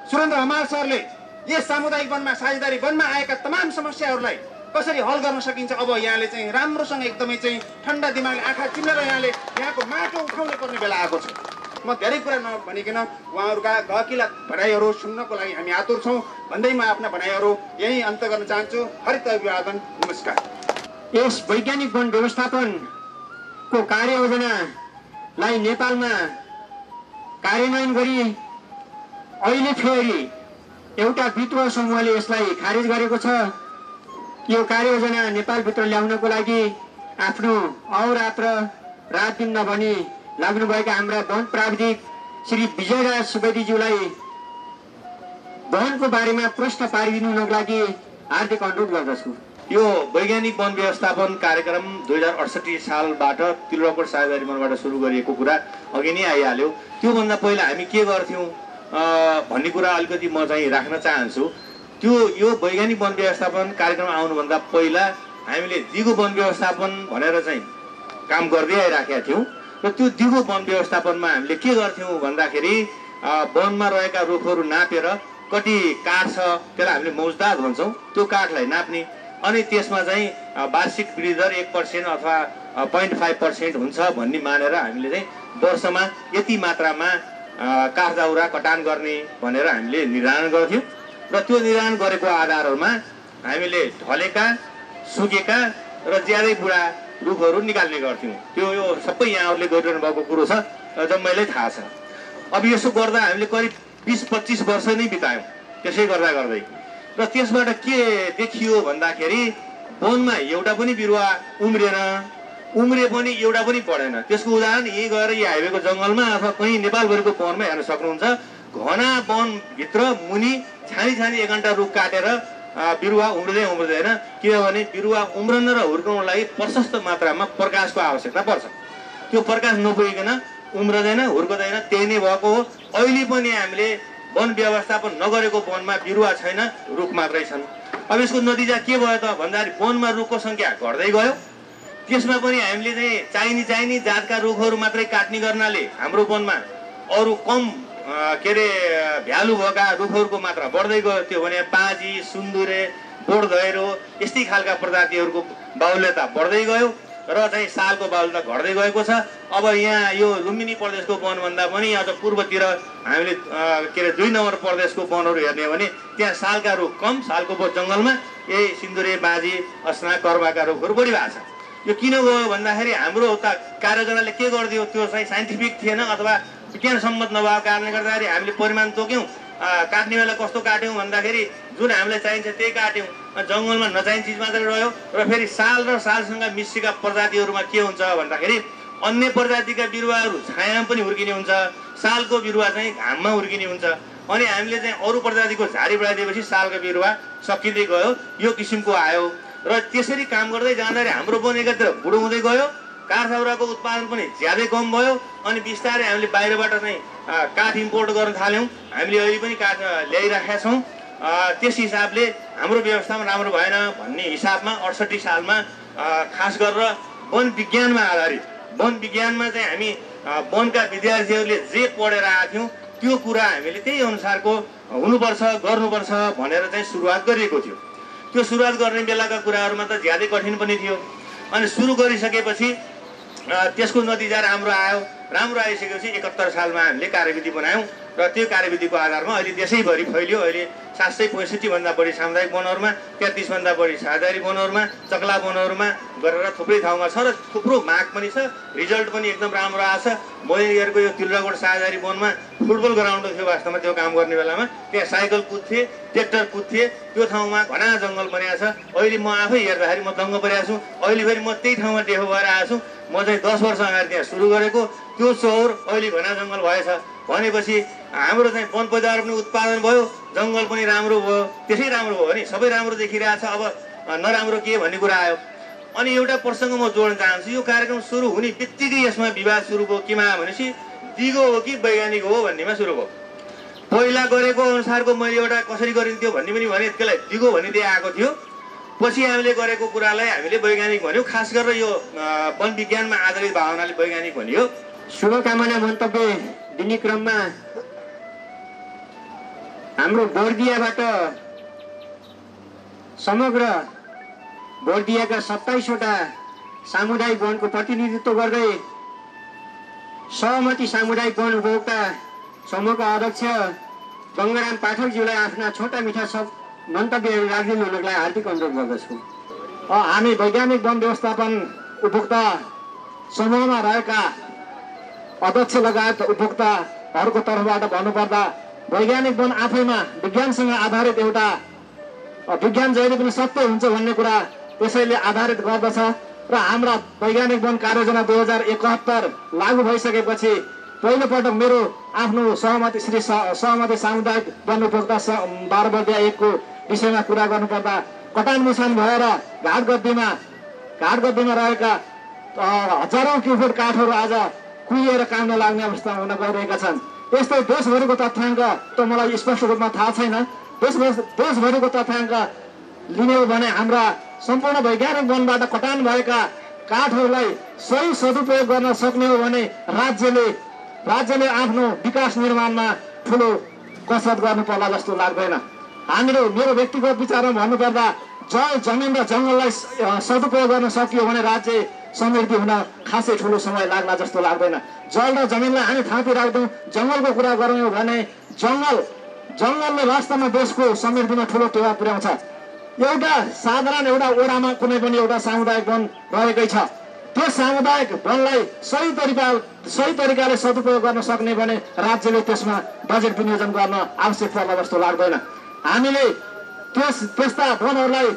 सुरेन्द्र हमाल सरले यस सामुदायिक वनमा साझेदारी वनमा आएका तमाम समस्याहरूलाई कसरी हल गर्न सकिन्छ, अब यहाँले चाहिँ राम्रोसँग एकदमै चाहिँ ठन्डा दिमागले आँखा चिम्लेर यहाँले यहाँको माटो उठाउने पर्ने बेला आएको छ। म धेरै कुरा नभनिकन उहाँहरूका गहकिला भनाइहरू सुन्नको लागि हामी आतुर छौँ भन्दै म आफ्ना भनाइहरू यही अन्त गर्न चाहन्छु। हरित अभिवादन, नमस्कार। यस वैज्ञानिक वन व्यवस्थापनको कार्ययोजनालाई नेपालमा कार्यान्वयन गरी अहिले फेरि एउटा विद्रोह समूहले यसलाई खारेज गरेको छ। यो कार्ययोजना नेपालभित्र ल्याउनको लागि आफ्नो अहोरात्र रात दिन नभनी लाग्नुभएका हाम्रा वन प्राविधिक श्री विजयराज सुवेदीज्यूलाई वनको बारेमा प्रश्न पारिदिनुको लागि हार्दिक अनुरोध गर्दछु। यो वैज्ञानिक वन व्यवस्थापन कार्यक्रम 2068 सालबाट तिलरकोट साझेदारी वनबाट सुरु गरिएको कुरा अघि नै आइहाल्यो। त्योभन्दा पहिला हामी के गर्थ्यौँ भन्ने कुरा अलिकति म चाहिँ राख्न चाहन्छु। यो वैज्ञानिक वन व्यवस्थापन कार्यक्रम आउनुभन्दा पहिला हामीले दिगो वन व्यवस्थापन भनेर चाहिँ काम गर्दै आइराखेका थियौँ र त्यो दिगो वन व्यवस्थापनमा हामीले के गर्थ्यौँ भन्दाखेरि वनमा रहेका रुखहरू नापेर कति काठ छ त्यसलाई हामीले मौजदात भन्छौँ, त्यो काठलाई नाप्ने अनि त्यसमा चाहिँ वार्षिक वृद्धि दर 1% अथवा 0.5% हुन्छ भन्ने मानेर हामीले चाहिँ वर्षमा यति मात्रामा काठ दाउरा कटान गर्ने भनेर हामीले निर्धारण गर्थ्यौँ र त्यो निर्धारण गरेको आधारहरूमा हामीले ढलेका, सुकेका र ज्यादै बुढा रुखहरू निकाल्ने गर्थ्यौँ। त्यो यो सबै यहाँहरूले गरिरहनु भएको कुरो छ, जम्मैलाई थाहा छ। अब यसो गर्दा हामीले करिब 20-25 वर्ष नै बितायौँ त्यसै गर्दै र त्यसबाट के देखियो भन्दाखेरि वनमा एउटा पनि बिरुवा उम्रे पनि एउटा पनि पढेन। त्यसको उदाहरण यही गएर यही हाइवेको जङ्गलमा अथवा कहीँ नेपालभरिको वनमा हेर्न सक्नुहुन्छ। घना वनभित्र मुनि छानी 1 घन्टा रुख काटेर बिरुवा उम्रिँदैन, किनभने बिरुवा उम्रन र हुर्काउनको लागि प्रशस्त मात्रामा प्रकाशको आवश्यकता पर्छ। त्यो प्रकाश नपुगिकन उम्रदैन, हुर्कदैन, त्यही नै भएको हो। अहिले पनि हामीले वन व्यवस्थापन नगरेको वनमा बिरुवा छैन, रुख मात्रै छन्। अब यसको नतिजा के भयो त भन्दाखेरि वनमा रुखको सङ्ख्या घट्दै गयो। त्यसमा पनि हामीले चाहिँ चाहिने जातका रुखहरू मात्रै काट्ने गर्नाले हाम्रो वनमा अरू कम भ्यालु भएका रुखहरूको मात्रा बढ्दै गयो। त्यो भने पाजी, सुन्दुरे, बोडधैरो यस्तै खालका प्रजातिहरूको बाहुल्यता बढ्दै गयो र चाहिँ सालको बाहुल्यता घट्दै गएको छ। अब यहाँ यो लुम्बिनी प्रदेशको वनभन्दा पनि अझ पूर्वतिर हामीले के अरे 2 नम्बर प्रदेशको वनहरू हेर्ने हो भने त्यहाँ सालका रुख कम, सालको जङ्गलमा यही सिन्दुरे, बाजी, अस्ना, कर्बाका रुखहरू बढी भएको छ। यो किन गयो भन्दाखेरि हाम्रो उता कार्ययोजनाले के गरिदियो, त्यो चाहिँ साइन्टिफिक थिएन अथवा विज्ञान सम्मत नभएको कारणले गर्दाखेरि हामीले परिमाण तोक्यौँ। काट्ने बेला कस्तो काट्यौँ भन्दाखेरि जुन हामीलाई चाहिन्छ त्यही काट्यौँ, जङ्गलमा नचाहिने चिज मात्रै रह्यो। र फेरि साल र सालसँग मिसिएका प्रजातिहरूमा के हुन्छ भन्दाखेरि अन्य प्रजातिका बिरुवाहरू छायामा पनि हुर्किने हुन्छ, सालको बिरुवा चाहिँ घाममा हुर्किने हुन्छ। अनि हामीले चाहिँ अरू प्रजातिको झाडी बढाइदिएपछि सालको बिरुवा सकिँदै गयो, यो किसिमको आयो। र त्यसरी काम गर्दै जाँदाखेरि हाम्रो वन एकातिर बुढो हुँदै गयो, काठसाउराको उत्पादन पनि ज्यादै कम भयो। अनि बिस्तारै हामीले बाहिरबाट चाहिँ काठ इम्पोर्ट गर्न थाल्यौँ। हामीले अहिले पनि काठ ल्याइराखेका छौँ। त्यस हिसाबले हाम्रो व्यवस्थामा राम्रो भएन भन्ने हिसाबमा 68 सालमा खास गरेर वन विज्ञानमा आधारित, वन विज्ञानमा चाहिँ हामी वनका विद्यार्थीहरूले जे पढेर आएका थियौँ त्यो कुरा हामीले त्यही अनुसारको हुनुपर्छ, गर्नुपर्छ भनेर चाहिँ सुरुवात गरिएको थियो। त्यो सुरुवात गर्ने बेलाका कुराहरूमा त ज्यादै कठिन पनि थियो। अनि सुरु गरिसकेपछि त्यसको नतिजा राम्रो आयो। राम्रो आइसकेपछि 71 सालमा हामीले कार्यविधि बनायौँ र त्यो कार्यविधिको आधारमा अहिले देशैभरि फैलियो। अहिले 765 भन्दा बढी सामुदायिक वनहरूमा, 33 भन्दा बढी साझेदारी वनहरूमा, चक्ला वनहरूमा गरेर थुप्रै ठाउँमा छ र थुप्रो माग पनि छ। रिजल्ट पनि एकदम राम्रो आएको छ। मैले यो तिलराकोट साझेदारी वनमा फुटबल ग्राउन्ड थियो वास्तवमा। त्यो काम गर्ने बेलामा त्यहाँ साइकल कुद्थे, ट्र्याक्टर कुद्थे। त्यो ठाउँमा घना जङ्गल बनिएको छ। अहिले म आफै हेर्दाखेरि म दङ्ग परेको छु। अहिले फेरि म त्यही ठाउँमा डेफो भएर आएको छु। म चाहिँ 10 वर्ष अगाडि त्यहाँ सुरु गरेको त्यो चौर अहिले घना जङ्गल भएछ भनेपछि हाम्रो चाहिँ वन पैदावार पनि उत्पादन भयो, जङ्गल पनि राम्रो भयो। त्यसै राम्रो भयो भने सबै राम्रो देखिरहेछ। अब नराम्रो के भन्ने कुरा आयो। अनि एउटा प्रसङ्ग म जोड्न चाहन्छु। यो कार्यक्रम सुरु हुने बित्तिकै यसमा विवाद सुरु भयो। केमा भनेपछि दिगो हो कि वैज्ञानिक हो भन्नेमा सुरु भयो। पहिला गरेको अनुसारको मैले एउटा कसरी गरिन्थ्यो भन्ने पनि भने त्यसलाई दिगो भनिदिए आएको थियो। पछि हामीले गरेको कुरालाई हामीले वैज्ञानिक भन्यौँ। खास गरेर यो वन विज्ञानमा आधारित भावनाले वैज्ञानिक भनियो। शुभकामना मन्तव्य दिने क्रममा हाम्रो बोर्दियाबाट समग्र बोर्दियाका 27वटा सामुदायिक वनको प्रतिनिधित्व गर्दै सहमति सामुदायिक वन उपभोक्ता समूहका अध्यक्ष गङ्गाराम पाठकज्यूलाई आफ्ना छोटा मिठा मन्तव्यहरू राखिदिनु हुनलाई हार्दिक अनुरोध गर्दछु। हामी वैज्ञानिक वन व्यवस्थापन उपभोक्ता समूहमा रहेका अध्यक्ष लगायत उपभोक्ताहरूको तर्फबाट भन्नुपर्दा वैज्ञानिक वन आफैमा विज्ञानसँग आधारित एउटा विज्ञान जहिले पनि सत्य हुन्छ भन्ने कुरा त्यसैले आधारित गर्दछ। र हाम्रा वैज्ञानिक वन कार्ययोजना 2071 लागू भइसकेपछि पहिलोपटक मेरो आफ्नो सहमति सामुदायिक वन उपभोक्ता 12 बर्दिया 1 को विषयमा कुरा गर्नुपर्दा कटान मुसान भएर घाटगद्दीमा रहेका हजारौं क्युफिट काठहरू आज कुहिएर काम नलाग्ने अवस्था हुन गइरहेका छन्। यस्तै देशभरिको तथ्याङ्क त मलाई स्पष्ट रूपमा थाहा छैन। देशभरिको तथ्याङ्क लिने हो भने हाम्रा सम्पूर्ण वैज्ञानिक वनबाट कटान भएका काठहरूलाई सही सदुपयोग गर्न सक्ने हो भने राज्यले आफ्नो विकास निर्माणमा ठुलो कसरत गर्नु पर्ला जस्तो लाग्दैन। मेरो व्यक्तिगत विचारमा भन्नुपर्दा जमिन र जङ्गललाई सदुपयोग गर्न सकियो भने राज्य समृद्धि हुन खासै ठुलो समय लाग्ला जस्तो लाग्दैन। जल र जमिनलाई हामी थाँती राख्दौँ, जङ्गलको कुरा गऱ्यौँ भने जङ्गलले वास्तवमा देशको समृद्धिमा ठुलो टेवा पुर्याउँछ। एउटा ओडामा कुनै पनि एउटा सामुदायिक वन रहेकै छ। त्यो सामुदायिक वनलाई सही तरिकाले सदुपयोग गर्न सक्ने भने राज्यले त्यसमा बजेट विनियोजन गर्न आवश्यक पर्ला जस्तो लाग्दैन। हामीले त्यस्ता वनहरूलाई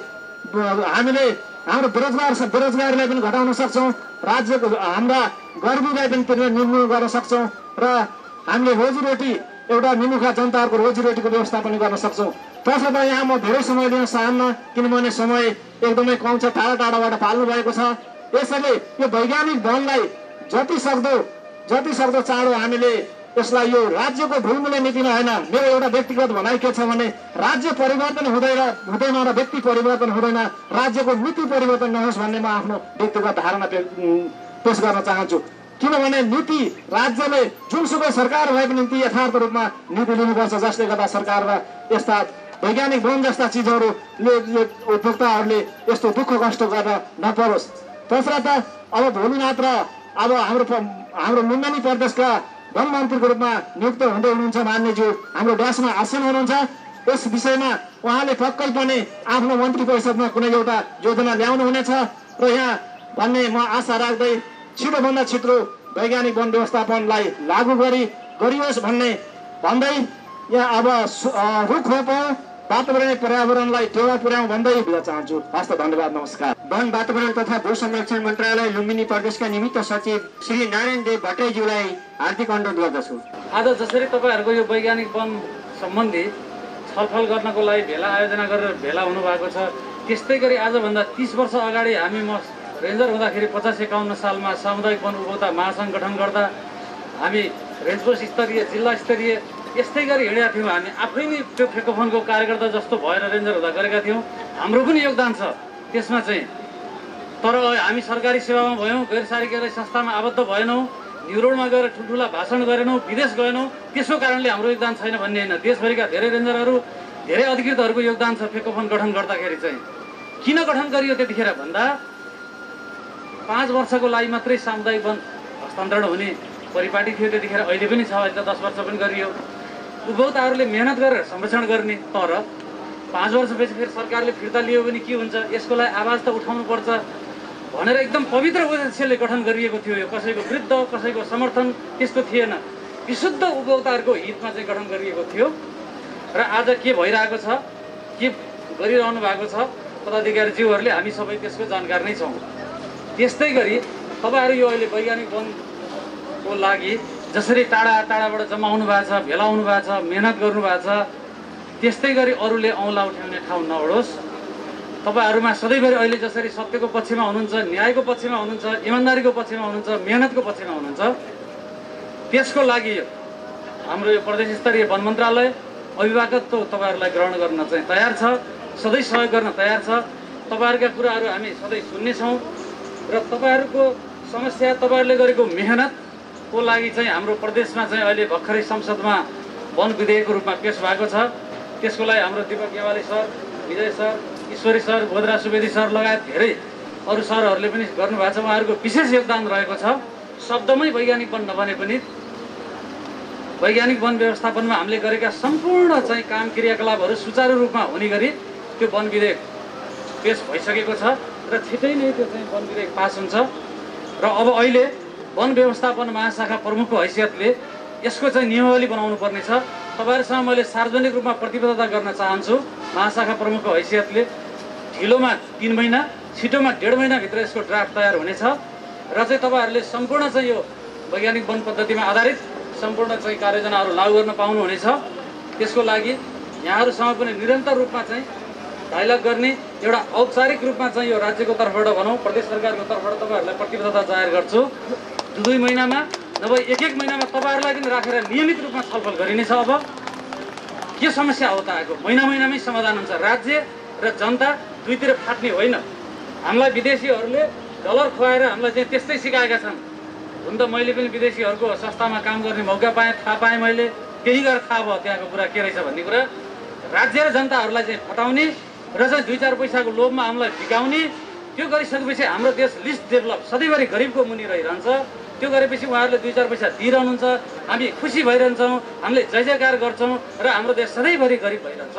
हामीले हाम्रो बेरोजगारीलाई पनि घटाउन सक्छौँ, राज्यको हाम्रा गरिबीलाई पनि निर्मूल गर्न सक्छौँ र हामीले रोजीरोटी एउटा निमुखा जनताहरूको रोजीरोटीको व्यवस्थापन गर्न सक्छौँ। तसर्थ यहाँ म धेरै समय लिन चाहन्न किनभने समय एकदमै कम छ, टाढाबाट पाल्नु भएको छ। यसैले यो वैज्ञानिक वनलाई जति सक्दो चाँडो हामीले यसलाई यो राज्यको भूमूल्य नीतिमा होइन। मेरो एउटा व्यक्तिगत भनाइ के छ भने राज्य परिवर्तन हुँदैन र व्यक्ति परिवर्तन हुँदैन, राज्यको नीति परिवर्तन नहोस् भन्ने म आफ्नो व्यक्तिगत धारणा पेश गर्न चाहन्छु। किनभने नीति राज्यले जुनसुकै सरकार भए पनि नीति यथार्थ रूपमा नीति लिनुपर्छ, जसले गर्दा सरकारमा यस्ता वैज्ञानिक वन जस्ता चिजहरूले उपभोक्ताहरूले यस्तो दुःख कष्ट गर्न नपरोस्। तसर्थ अब भोलि मात्र अब हाम्रो लुम्बिनी प्रदेशका वन मन्त्रीको रूपमा नियुक्त हुँदै हुनुहुन्छ मान्यज्यू हाम्रो ड्यासमा आसन हुनुहुन्छ। यस विषयमा उहाँले पक्कै पनि आफ्नो मन्त्री परिषदमा कुनै एउटा योजना ल्याउनु हुनेछ र यहाँ भन्ने म आशा राख्दै छिटोभन्दा छिटो वैज्ञानिक वन व्यवस्थापनलाई लागू गरियोस् भन्दै यहाँ अब रुख रोपौँ, वातावरण पर्यावरणलाई टेवा पुर्याउँ भन्दै बिदा चाहन्छु। हस्त धन्यवाद, नमस्कार। वन वातावरण तथा भू संरक्षण मन्त्रालय लुम्बिनी प्रदेशका निमित्त सचिव श्री नारायण देव भट्टराईज्यूलाई हार्दिक अनुरोध गर्दछु। आज जसरी तपाईँहरूको यो वैज्ञानिक वन सम्बन्धी छलफल गर्नको लागि भेला आयोजना गरेर भेला हुनुभएको छ, त्यस्तै गरी आजभन्दा 30 वर्ष अगाडि म रेन्जर हुँदाखेरि 50-51 सालमा सामुदायिक वन उपभोक्ता महासङ्घ गठन गर्दा हामी रेन्जपोस्ट स्तरीय जिल्ला स्तरीय यस्तै गरी हिँडेका थियौँ। हामी आफै नै त्यो फेकोफोनको कार्यकर्ता जस्तो भएर रेन्जर हुँदा गरेका थियौँ। हाम्रो पनि योगदान छ त्यसमा चाहिँ। तर हामी सरकारी सेवामा भयौँ, गैर सरकारी संस्थामा आबद्ध भएनौँ, न्युरोडमा गएर ठुल्ठुला भाषण गरेनौँ, विदेश गएनौँ। त्यसको कारणले हाम्रो योगदान छैन भन्ने होइन। देशभरिका धेरै रेन्जरहरू, धेरै अधिकृतहरूको योगदान छ फेकोफोन गठन गर्दाखेरि चाहिँ। किन गठन गरियो त्यतिखेर भन्दा 5 वर्षको लागि मात्रै सामुदायिक वन हस्तान्तरण हुने परिपाटी थियो त्यतिखेर। अहिले पनि छ, अहिले त 10 वर्ष पनि गरियो। उपभोक्ताहरूले मेहनत गरेर संरक्षण गर्ने, तर 5 वर्षपछि फेरि सरकारले फिर्ता लियो भने के हुन्छ, यसको लागि आवाज त उठाउनु पर्छ भनेर एकदम पवित्र उद्देश्यले गठन गरिएको थियो। यो कसैको विरुद्ध, कसैको समर्थन त्यस्तो थिएन। विशुद्ध उपभोक्ताहरूको हितमा चाहिँ गठन गरिएको थियो। र आज के भइरहेको छ, के गरिरहनु भएको छ पदाधिकारीज्यूहरूले, हामी सबै त्यसको जानकार नै छौँ। त्यस्तै गरी तपाईँहरू यो अहिले वैज्ञानिक वनको लागि जसरी टाढाबाट जम्मा हुनु भएको छ, भेला हुनु भएको छ, मेहनत गर्नु भएको छ, त्यस्तै गरी अरूले औँला उठाउने ठाउँ नहोस्। तपाईँहरूमा सधैँभरि अहिले जसरी सत्यको पक्षमा हुनुहुन्छ, न्यायको पक्षमा हुनुहुन्छ, इमान्दारीको पक्षमा हुनुहुन्छ, मेहनतको पक्षमा हुनुहुन्छ, त्यसको लागि हाम्रो यो प्रदेश स्तरीय वन मन्त्रालय अभिभावकत्व तपाईँहरूलाई ग्रहण गर्न चाहिँ तयार छ, सधैँ सहयोग गर्न तयार छ। तपाईँहरूका कुराहरू हामी सधैँ सुन्नेछौँ र तपाईँहरूको समस्या, तपाईँहरूले गरेको मेहनतको लागि चाहिँ हाम्रो प्रदेशमा चाहिँ अहिले भर्खरै संसदमा वन विधेयकको रूपमा पेश भएको छ। त्यसको लागि हाम्रो दीपक गेवाली सर, विजय सर, ईश्वरी सर, बोधराज सुवेदी सर लगायत धेरै अरू सरहरूले पनि गर्नुभएको छ। उहाँहरूको विशेष योगदान रहेको छ। शब्दमै वैज्ञानिक वन नबने पनि वैज्ञानिक वन व्यवस्थापनमा हामीले गरेका सम्पूर्ण चाहिँ काम क्रियाकलापहरू सुचारू रूपमा हुने गरी त्यो वन विधेयक पेश भइसकेको छ र छिटै नै त्यो चाहिँ वन विधेयक पास हुन्छ। र अब अहिले वन व्यवस्थापन महाशाखा प्रमुखको हैसियतले यसको चाहिँ नियमावली बनाउनु पर्ने छ। तपाईँहरूसँग मैले सार्वजनिक रूपमा प्रतिबद्धता गर्न चाहन्छु। महाशाखा प्रमुखको हैसियतले ढिलोमा 3 महिना, छिटोमा 1.5 महिनाभित्र यसको ड्राफ्ट तयार हुनेछ र चाहिँ तपाईँहरूले सम्पूर्ण चाहिँ यो वैज्ञानिक वन पद्धतिमा आधारित सम्पूर्ण चाहिँ कार्ययोजनाहरू लागू गर्न पाउनुहुनेछ। त्यसको लागि यहाँहरूसँग पनि निरन्तर रूपमा चाहिँ डायलग गर्ने, एउटा औपचारिक रूपमा चाहिँ यो राज्यको तर्फबाट भनौँ, प्रदेश सरकारको तर्फबाट तपाईँहरूलाई प्रतिबद्धता जाहेर गर्छु। 2 महिनामा नभए 1 महिनामा तपाईँहरूलाई पनि राखेर नियमित रूपमा छलफल गरिनेछ। अब के समस्या हो त आएको, महिनामै समाधान हुन्छ। राज्य र जनता दुईतिर फाट्ने होइन। हामीलाई विदेशीहरूले डलर खुवाएर हामीलाई चाहिँ त्यस्तै सिकाएका छन्। हुन त मैले पनि विदेशीहरूको संस्थामा काम गर्ने मौका पाएँ, थाहा पाएँ। मैले त्यही गरेर थाहा भयो त्यहाँको कुरा के रहेछ भन्ने कुरा। राज्य र जनताहरूलाई चाहिँ फटाउने र चाहिँ 2-4 पैसाको लोभमा हामीलाई बिगाउने, त्यो गरिसकेपछि हाम्रो देश लिस्ट डेभलप सधैँभरि गरिबको मुनि रहिरहन्छ। त्यो गरेपछि उहाँहरूले 2-4 पैसा दिइरहनुहुन्छ, हामी खुसी भइरहन्छौँ, हामीले जय जयकार गर्छौँ र हाम्रो देश सधैँभरि गरिब भइरहन्छ।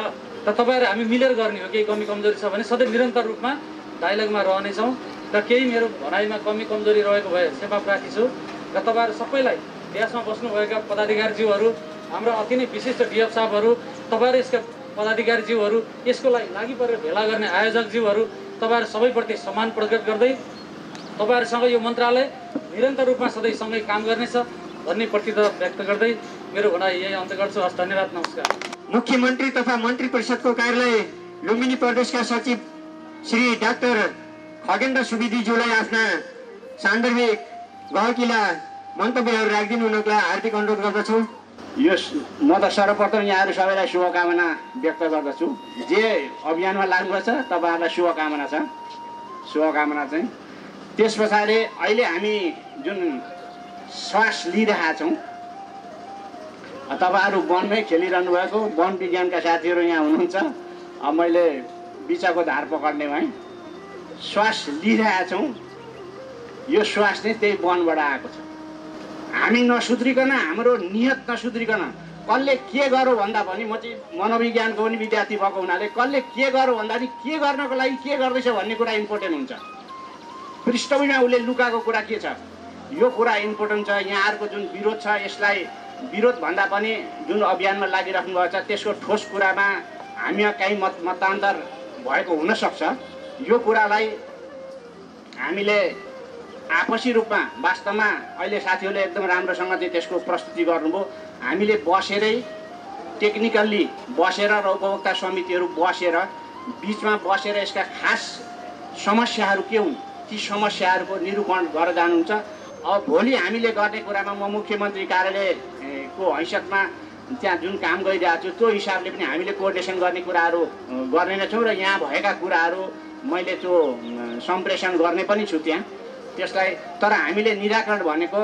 र तपाईँहरू हामी मिलेर गर्ने हो। केही कमी कमजोरी छ भने सधैँ निरन्तर रूपमा डायलगमा रहनेछौँ र केही मेरो भनाइमा कमी कमजोरी रहेको भए सेवा प्रार्थी छु। र तपाईँहरू सबैलाई देशमा बस्नुभएका पदाधिकारीज्यूहरू, हाम्रो अति नै विशिष्ट डिएफ साहबहरू, तपाईँहरू यसका पदाधिकारीज्यूहरू, यसको लागि परेर भेला गर्ने आयोजकज्यूहरू, तपाईँहरू सबैप्रति सम्मान प्रकट गर्दै तपाईँहरूसँग यो मन्त्रालय निरन्तर रूपमा सधैँ सँगै काम गर्नेछ भन्ने प्रतिबद्धता व्यक्त गर्दै मेरो भनाइ यही अन्त गर्छु। हस्, धन्यवाद, नमस्कार। मुख्यमन्त्री तथा मन्त्री परिषदको कार्यालय लुम्बिनी प्रदेशका सचिव श्री डाक्टर खगेन्द्र सुवेदीज्यूलाई आफ्ना सान्दर्भिक गहकिला मन्तव्यहरू राखिदिनु हुनको लागि हार्दिक अनुरोध गर्दछु। म त सर्वप्रथम यहाँहरू सबैलाई शुभकामना व्यक्त गर्दछु। जे अभियानमा लाग्नुपर्छ तपाईँहरूलाई शुभकामना छ। शुभकामना चाहिँ त्यस पछाडि अहिले हामी जुन श्वास लिइरहेका छौँ, तपाईँहरू वनमै खेलिरहनु भएको वन विज्ञानका साथीहरू यहाँ हुनुहुन्छ। मैले बिचको धार पक्ने भएँ। श्वास लिइरहेका छौँ, यो श्वास चाहिँ त्यही वनबाट आएको छ। हामी नसुध्रिकन, हाम्रो नियत नसुध्रिकन कसले के गरौँ भन्दा पनि, म चाहिँ मनोविज्ञानको पनि विद्यार्थी भएको हुनाले कसले के गरौँ भन्दा पनि के गर्नको लागि के गर्दैछ भन्ने कुरा इम्पोर्टेन्ट हुन्छ। पृष्ठभूमिमा उसले लुकाएको कुरा के छ यो कुरा इम्पोर्टेन्ट छ। यहाँहरूको जुन विरोध छ यसलाई विरोध भन्दा पनि जुन अभियानमा लागिराख्नु भएको छ त्यसको ठोस कुरामा हामीमा काहीँ मतान्तर भएको हुनसक्छ। यो कुरालाई हामीले आपसी रूपमा वास्तवमा अहिले साथीहरूले एकदम राम्रोसँग चाहिँ त्यसको प्रस्तुति गर्नुभयो। हामीले बसेरै टेक्निकल्ली बसेर र उपभोक्ता समितिहरू बसेर बिचमा बसेर यसका खास समस्याहरू के हुन् ती समस्याहरूको निरूपण गरेर जानुहुन्छ। अब भोलि हामीले गर्ने कुरामा म मुख्यमन्त्री कार्यालयको हैसियतमा त्यहाँ जुन काम गरिरहेको छु त्यो हिसाबले पनि हामीले कोअर्डिनेसन गर्ने कुराहरू गर्ने नै छौँ र यहाँ भएका कुराहरू मैले त्यो सम्प्रेषण गर्ने पनि छु त्यहाँ त्यसलाई। तर हामीले निराकरण भनेको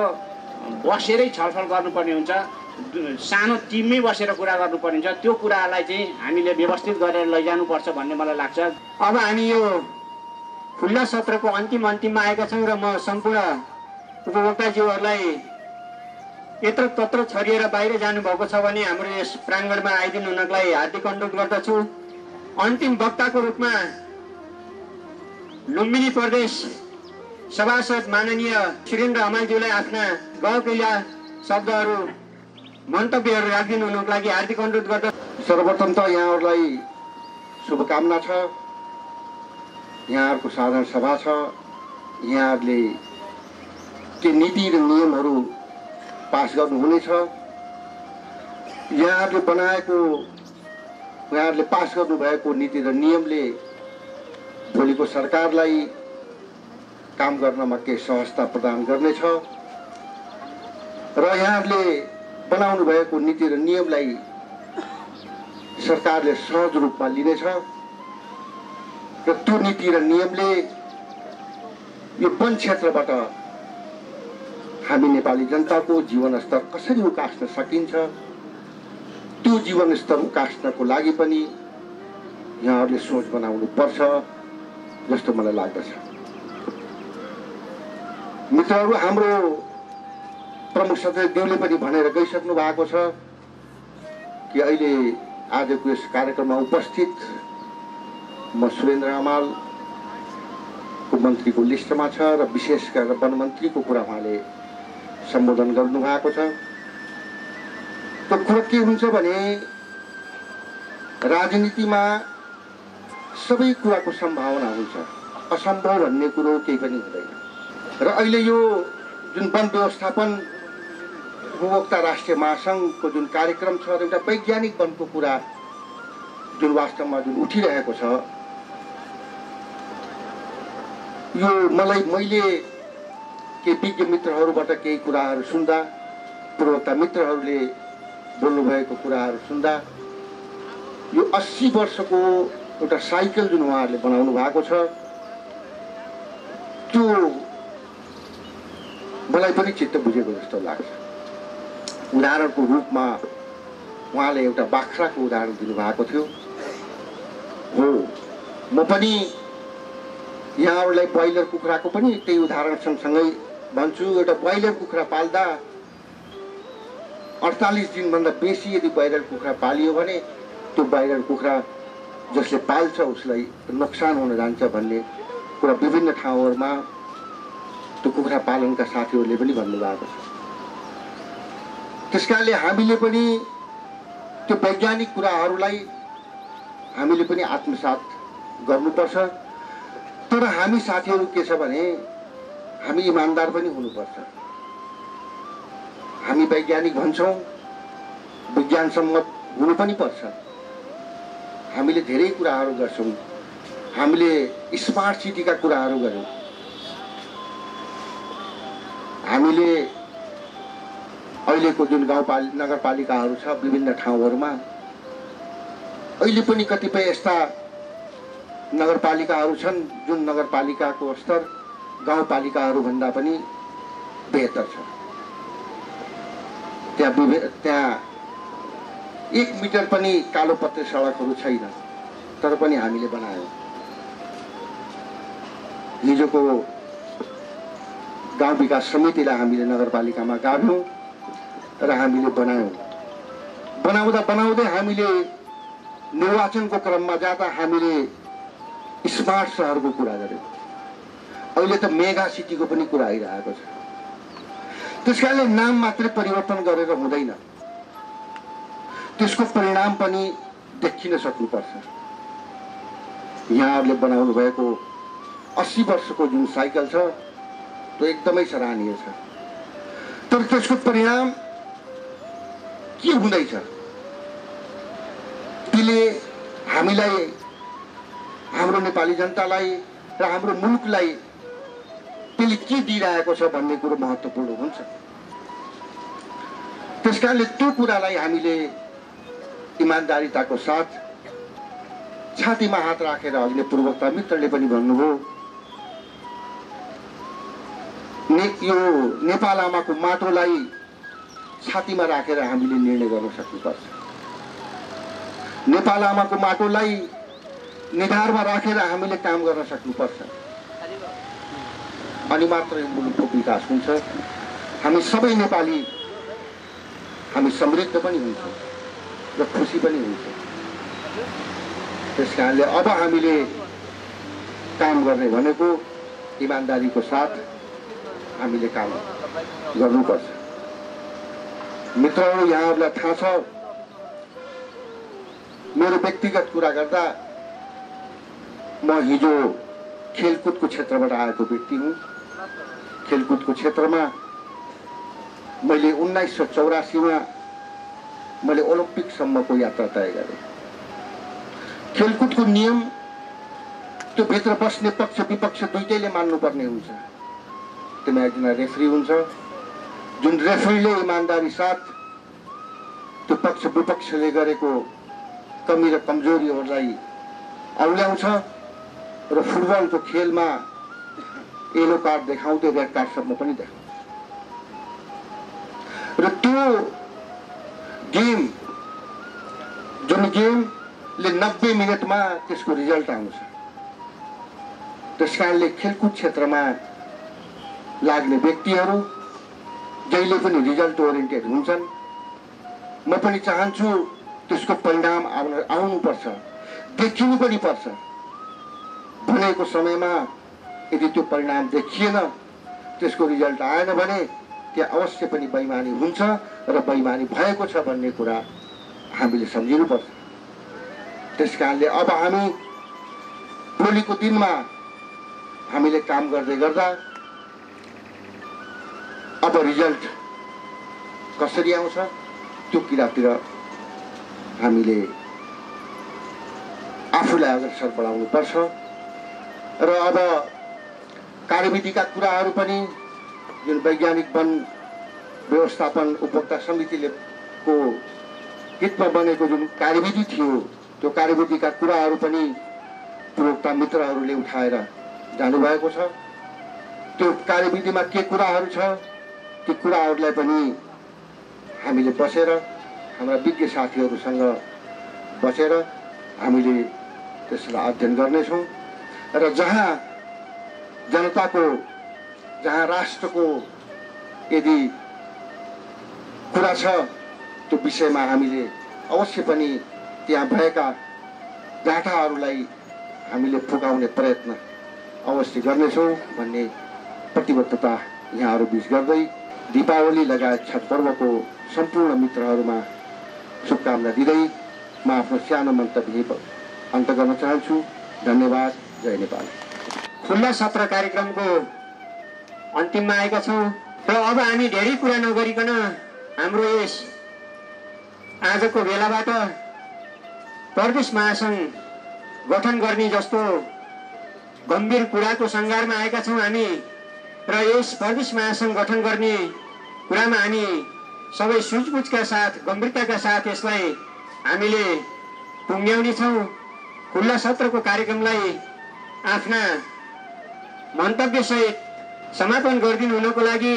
बसेरै छलफल गर्नुपर्ने हुन्छ, सानो टिममै बसेर कुरा गर्नुपर्ने हुन्छ। त्यो कुरालाई चाहिँ हामीले व्यवस्थित गरेर लैजानुपर्छ भन्ने मलाई लाग्छ। अब हामी यो खुल्ला सत्रको अन्तिममा आएका छौँ र म सम्पूर्ण उपभोक्ताज्यूहरूलाई यत्र तत्र छरिएर बाहिर जानुभएको छ भने हाम्रो यस प्राङ्गणमा आइदिनु हुनलाई हार्दिक अनुरोध गर्दछु। अन्तिम वक्ताको रूपमा लुम्बिनी प्रदेश सभासद माननीय सुरेन्द्र हमालज्यूलाई आफ्ना गहकिला शब्दहरू मन्तव्यहरू राखिदिनु हुनुको लागि हार्दिक अनुरोध गर्दछु। सर्वप्रथम त यहाँहरूलाई शुभकामना छ। यहाँहरूको साधारण सभा छ। यहाँहरूले के नीति र नियमहरू पास गर्नुहुनेछ। यहाँहरूले पास गर्नुभएको नीति र नियमले भोलिको सरकारलाई काम गर्नमा केही सहजता प्रदान गर्नेछ र यहाँहरूले बनाउनु भएको नीति र नियमलाई सरकारले सहज रूपमा लिनेछ र त्यो नीति र नियमले यो वन क्षेत्रबाट हामी नेपाली जनताको जीवनस्तर कसरी उकास्न सकिन्छ त्यो जीवनस्तर उकास्नको लागि पनि यहाँहरूले सोच बनाउनु पर्छ जस्तो मलाई लाग्दछ। मित्रहरू, हाम्रो प्रमुख सदस्यज्यूले पनि भनेर गइसक्नु भएको छ कि अहिले आजको यस कार्यक्रममा उपस्थित म सुरेन्द्र हमालको मन्त्रीको लिस्टमा छ र विशेष गरेर वन मन्त्रीको कुरा उहाँले सम्बोधन गर्नुभएको छ। त्यो कुरा के हुन्छ भने राजनीतिमा सबै कुराको सम्भावना हुन्छ, असम्भव भन्ने कुरो केही पनि हुँदैन। र अहिले यो जुन वन व्यवस्थापन उपभोक्ता राष्ट्रिय महासङ्घको जुन कार्यक्रम छ र एउटा वैज्ञानिक वनको कुरा जुन वास्तवमा जुन उठिरहेको छ यो मैले के विज्ञ मित्रहरूबाट केही कुराहरू सुन्दा, पूर्वोत्तर मित्रहरूले बोल्नुभएको कुराहरू सुन्दा यो 80 वर्षको एउटा साइकल जुन उहाँहरूले बनाउनु भएको छ त्यो मलाई पनि चित्त बुझेको जस्तो लाग्छ। उदाहरणको रूपमा उहाँले एउटा बाख्राको उदाहरण दिनुभएको थियो। हो, म पनि यहाँहरूलाई ब्रोइलर कुखुराको पनि त्यही उदाहरण सँगसँगै भन्छु। एउटा ब्रोइलर कुखुरा पाल्दा 48 दिनभन्दा बेसी यदि ब्रोइलर कुखुरा पालियो भने त्यो ब्रोइलर कुखुरा जसले पाल्छ उसलाई नोक्सान हुन जान्छ भन्ने कुरा विभिन्न ठाउँहरूमा त्यो कुखुरा पालनका साथीहरूले पनि भन्नुभएको छ। त्यसकारणले हामीले पनि त्यो वैज्ञानिक कुराहरूलाई हामीले पनि आत्मसात गर्नुपर्छ। तर हामी साथीहरू के छ भने हामी इमान्दार पनि हुनुपर्छ। हामी वैज्ञानिक भन्छौँ, विज्ञानसम्मत हुनु पनि पर्छ। हामीले धेरै कुराहरू गर्छौँ। हामीले स्मार्ट सिटीका कुराहरू गर्यौँ। हामीले अहिलेको जुन नगरपालिकाहरू छ विभिन्न ठाउँहरूमा अहिले पनि कतिपय यस्ता नगरपालिकाहरू छन् जुन नगरपालिकाको स्तर गाउँपालिकाहरूभन्दा पनि बेहतर छ। त्यहाँ 1 मिटर पनि कालो पत्रे सडकहरू छैन, तर पनि हामीले बनायौँ। हिजोको गाउँ विकास समितिलाई हामीले नगरपालिकामा गाभ्यौँ र हामीले बनाउँदै हामीले निर्वाचनको क्रममा जाँदा हामीले स्मार्ट सहरको कुरा गर्यौँ। अहिले त मेगा सिटीको पनि कुरा आइरहेको छ। त्यसकारणले नाम मात्रै परिवर्तन गरेर हुँदैन, त्यसको परिणाम पनि देखिन सक्नुपर्छ। यहाँहरूले बनाउनु भएको 80 वर्षको जुन साइकल छ त्यो एकदमै सराहनीय छ, तर त्यसको परिणाम के हुँदैछ त्यसले हामीलाई, हाम्रो नेपाली जनतालाई र हाम्रो मुलुकलाई त्यसले के दिइरहेको छ भन्ने कुरो महत्त्वपूर्ण हुन्छ। त्यसकारणले त्यो कुरालाई हामीले इमान्दारिताको साथ छातीमा हात राखेर, अहिले पूर्वोक्ता मित्रले पनि भन्नुभयो, यो नेपाल आमाको माटोलाई छातीमा राखेर हामीले निर्णय गर्न सक्नुपर्छ। नेपाल आमाको माटोलाई निधारमा राखेर हामीले काम गर्न सक्नुपर्छ। अनि मात्र यो मुलुकको विकास हुन्छ। हामी सबै नेपाली हामी समृद्ध पनि हुन्छौँ र खुसी पनि हुन्छौँ। त्यसकारणले अब हामीले काम गर्ने भनेको इमान्दारीको साथ हामीले काम गर्नुपर्छ। मित्रहरू, यहाँहरूलाई थाहा छ, मेरो व्यक्तिगत कुरा गर्दा म हिजो खेलकुदको क्षेत्रबाट आएको व्यक्ति हुँ। खेलकुदको क्षेत्रमा मैले 1984 मैले ओलम्पिकसम्मको यात्रा तय गरेँ। खेलकुदको नियम त्यो भित्र बस्ने पक्ष विपक्ष दुईटैले मान्नुपर्ने हुन्छ। त्यसमा एकजना रेफरी हुन्छ, जुन रेफरीले इमान्दारी साथ त्यो पक्ष विपक्षले गरेको कमी र कमजोरीहरूलाई औल्याउँछ र फुटबलको खेलमा येलो कार्ड देखाउँदै रेड कार्डसम्म पनि देखाउँछ। र त्यो गेम, जुन गेमले 90 मिनटमा त्यसको रिजल्ट आउँछ। त्यसकारणले खेलकुद क्षेत्रमा लाग्ने व्यक्तिहरू जहिले पनि रिजल्ट ओरिएन्टेड हुन्छन्। म पनि चाहन्छु त्यसको परिणाम आउनुपर्छ, देखिनु पनि पर्छ। भनेको समयमा यदि त्यो परिणाम देखिएन, त्यसको रिजल्ट आएन भने त्यहाँ अवश्य पनि बेइमानी हुन्छ र बेइमानी भएको छ भन्ने कुरा हामीले सम्झिनुपर्छ। त्यसकारणले अब हामी भोलिको दिनमा हामीले काम गर्दै गर्दा अब रिजल्ट कसरी आउँछ त्यो कुरातिर हामीले आफूलाई अग्रसर बढाउनु पर्छ। र अब कार्यविधिका कुराहरू पनि जुन वैज्ञानिक वन व्यवस्थापन उपभोक्ता समितिले को हितमा बनेको जुन कार्यविधि थियो, त्यो कार्यविधिका कुराहरू पनि उपभोक्ता मित्रहरूले उठाएर जानुभएको छ। त्यो कार्यविधिमा के कुराहरू छ ती कुराहरूलाई पनि हामीले बसेर, हाम्रा विज्ञ साथीहरूसँग बसेर हामीले त्यसलाई अध्ययन गर्नेछौँ। र जहाँ जनताको, जहाँ राष्ट्रको यदि कुरा छ त्यो विषयमा हामीले अवश्य पनि त्यहाँ भएका गाँठाहरूलाई हामीले फुकाउने प्रयत्न अवश्य गर्नेछौँ भन्ने प्रतिबद्धता यहाँहरू बीच गर्दै दीपावली लगायत छठ पर्वको सम्पूर्ण मित्रहरूमा शुभकामना दिँदै म आफ्नो सानो मन्तव्य अन्त गर्न चाहन्छु। धन्यवाद। जय नेपाल। खुल्ला सत्र कार्यक्रमको अन्तिममा आएका छौँ र अब हामी धेरै कुरा नगरिकन हाम्रो यस आजको बेलाबाट प्रदेश महासङ्घ गठन गर्ने जस्तो गम्भीर कुराको सङ्घारमा आएका छौँ हामी। र यस प्रदेश महासङ्घ गठन गर्ने कुरामा हामी सबै सुझबुझका साथ, गम्भीरताका साथ यसलाई हामीले टुङ्ग्याउने छौँ। खुल्ला सत्रको कार्यक्रमलाई आफ्ना मन्तव्यसहित समापन गरिदिनु हुनको लागि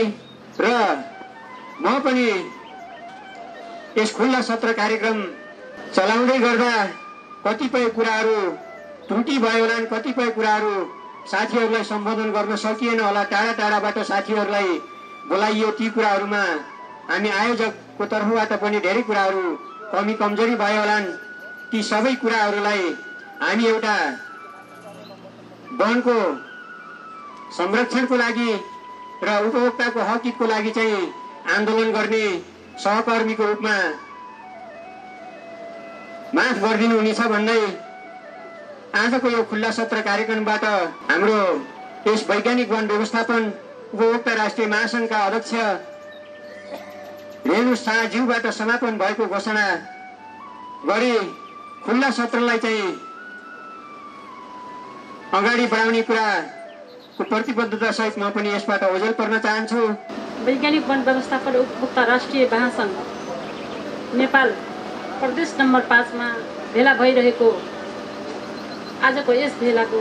र म पनि यस खुल्ला सत्र कार्यक्रम चलाउँदै गर्दा कतिपय कुराहरू त्रुटि भयो होलान्, कतिपय कुराहरू साथीहरूलाई सम्बोधन गर्न सकिएन होला। टाढा टाढाबाट साथीहरूलाई बोलाइयो। ती कुराहरूमा हामी आयोजकको तर्फबाट पनि धेरै कुराहरू कमी कमजोरी भयो होलान्। ती सबै कुराहरूलाई हामी एउटा वनको संरक्षणको लागि र उपभोक्ताको हक हितको लागि चाहिँ आन्दोलन गर्ने सहकर्मीको रूपमा माफ गरिदिनु हुनेछ भन्दै आजको यो खुल्ला सत्र कार्यक्रमबाट हाम्रो यस वैज्ञानिक वन व्यवस्थापन उपभोक्ता राष्ट्रिय महासङ्घका अध्यक्ष रेणु शाहज्यूबाट समापन भएको घोषणा गरी खुल्ला सत्रलाई चाहिँ अगाडि बढाउने कुराको प्रतिबद्धता सहित म पनि यसबाट ओझेल पर्न चाहन्छु। वैज्ञानिक वन व्यवस्थापन उपभोक्ता राष्ट्रिय महासङ्घ नेपाल प्रदेश नम्बर 5 मा भेला भइरहेको आजको यस भेलाको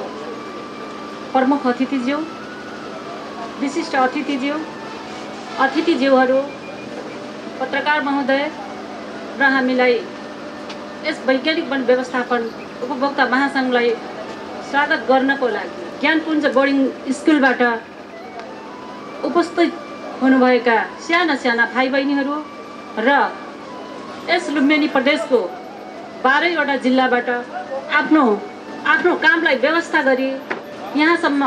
प्रमुख अतिथिज्यू, विशिष्ट अतिथिज्यूहरू, पत्रकार महोदय र हामीलाई यस वैज्ञानिक वन व्यवस्थापन उपभोक्ता महासङ्घलाई स्वागत गर्नको लागि ज्ञानपुञ्ज बोर्डिङ स्कुलबाट उपस्थित हुनुभएका साना भाइ बहिनीहरू र यस लुम्बिनी प्रदेशको 12 वटा जिल्लाबाट आफ्नो कामलाई व्यवस्था गरी यहाँसम्म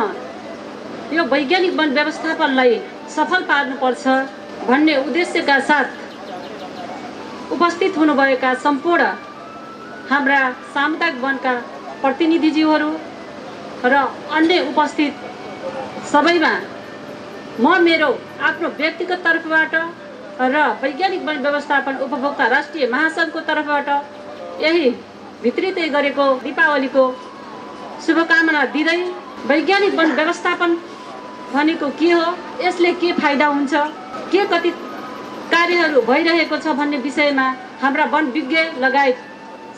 यो वैज्ञानिक वन व्यवस्थापनलाई सफल पार्नुपर्छ भन्ने उद्देश्यका साथ उपस्थित हुनुभएका सम्पूर्ण हाम्रा सामुदायिक वनका प्रतिनिधिज्यूहरू र अन्य उपस्थित सबैमा म मेरो आफ्नो व्यक्तिगत तर्फबाट र वैज्ञानिक वन व्यवस्थापन उपभोक्ता राष्ट्रिय महासङ्घको तर्फबाट यही भित्रितै गरेको दीपावलीको शुभकामना दिँदै वैज्ञानिक वन व्यवस्थापन भनेको के हो, यसले के फाइदा हुन्छ, के कति कार्यहरू भइरहेको छ भन्ने विषयमा हाम्रा वन विज्ञ लगायत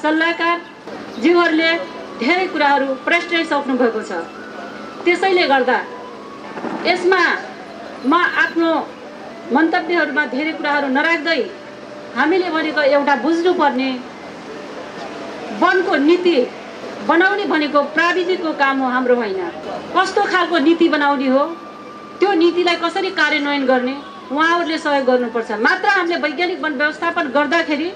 सल्लाहकार ज्यूहरूले धेरै कुराहरू प्रश्नाइसक्नु भएको छ। त्यसैले गर्दा यसमा म आफ्नो मन्तव्यहरूमा धेरै कुराहरू नराख्दै हामीले भनेको एउटा बुझ्नुपर्ने वनको नीति बनाउने भनेको प्राविधिकको काम हो, हाम्रो होइन। कस्तो खालको नीति बनाउने हो, त्यो नीतिलाई कसरी कार्यान्वयन गर्ने उहाँहरूले सहयोग गर्नुपर्छ। मात्र हामीले वैज्ञानिक वन व्यवस्थापन गर्दाखेरि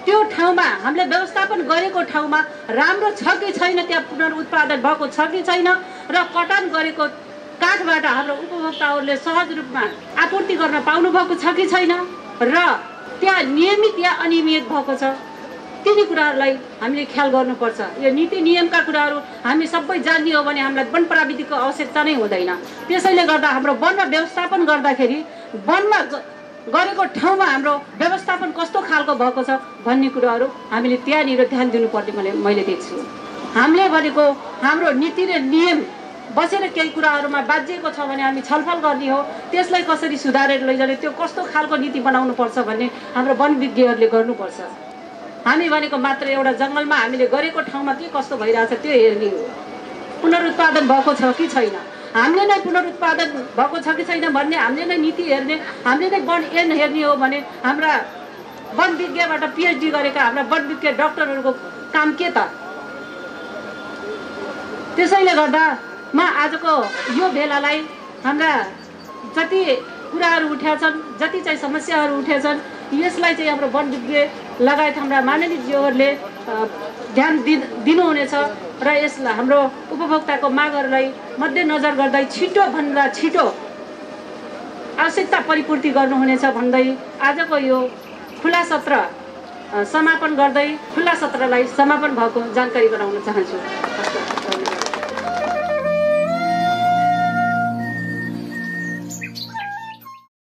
त्यो ठाउँमा हामीले व्यवस्थापन गरेको ठाउँमा राम्रो छ कि छैन, त्यहाँ पुनरुत्पादन भएको छ कि छैन र कटान गरेको काठबाट हाम्रो उपभोक्ताहरूले सहज रूपमा आपूर्ति गर्न पाउनु भएको छ कि छैन र त्यहाँ नियमित या अनियमित भएको छ, तिनी कुराहरूलाई हामीले ख्याल गर्नुपर्छ। यो नीति नियमका कुराहरू हामी सबै जान्ने हो भने हामीलाई वन प्राविधिकको आवश्यकता नै हुँदैन। त्यसैले गर्दा हाम्रो वनमा व्यवस्थापन गर्दाखेरि वनमा गरेको ठाउँमा हाम्रो व्यवस्थापन कस्तो खालको भएको छ भन्ने कुराहरू हामीले त्यहाँनिर ध्यान दिनुपर्ने मैले देख्छु। हामीले भनेको हाम्रो नीति र नियम बसेर केही कुराहरूमा बाजिएको छ भने हामी छलफल गर्ने हो, त्यसलाई कसरी सुधारेर लैजाने, त्यो कस्तो खालको नीति बनाउनु पर्छ भन्ने हाम्रो वन विज्ञहरूले गर्नुपर्छ। हामी भनेको मात्र एउटा जङ्गलमा हामीले गरेको ठाउँमा के कस्तो भइरहेछ त्यो हेर्ने हो, पुनरुत्पादन भएको छ कि छैन, हामीले नै पुनरुत्पादन भएको छ कि छैन भन्ने, हामीले नै नीति हेर्ने, हामीले नै वन ऐन हेर्ने हो भने हाम्रा वन विज्ञबाट PhD गरेका हाम्रा वन विज्ञ डाक्टरहरूको काम के त? त्यसैले गर्दा म आजको यो भेलालाई हाम्रा जति कुराहरू उठेका छन्, जति चाहिँ समस्याहरू उठेका छन्, यसलाई चाहिँ हाम्रो वन विज्ञ लगायत हाम्रा माननीयज्यूहरूले ध्यान दिनुहुनेछ र यसलाई हाम्रो उपभोक्ताको मागहरूलाई मध्यनजर गर्दै छिटोभन्दा छिटो आवश्यकता परिपूर्ति गर्नुहुनेछ भन्दै आजको यो खुला सत्र समापन गर्दै खुला सत्रलाई समापन भएको जानकारी गराउन चाहन्छु।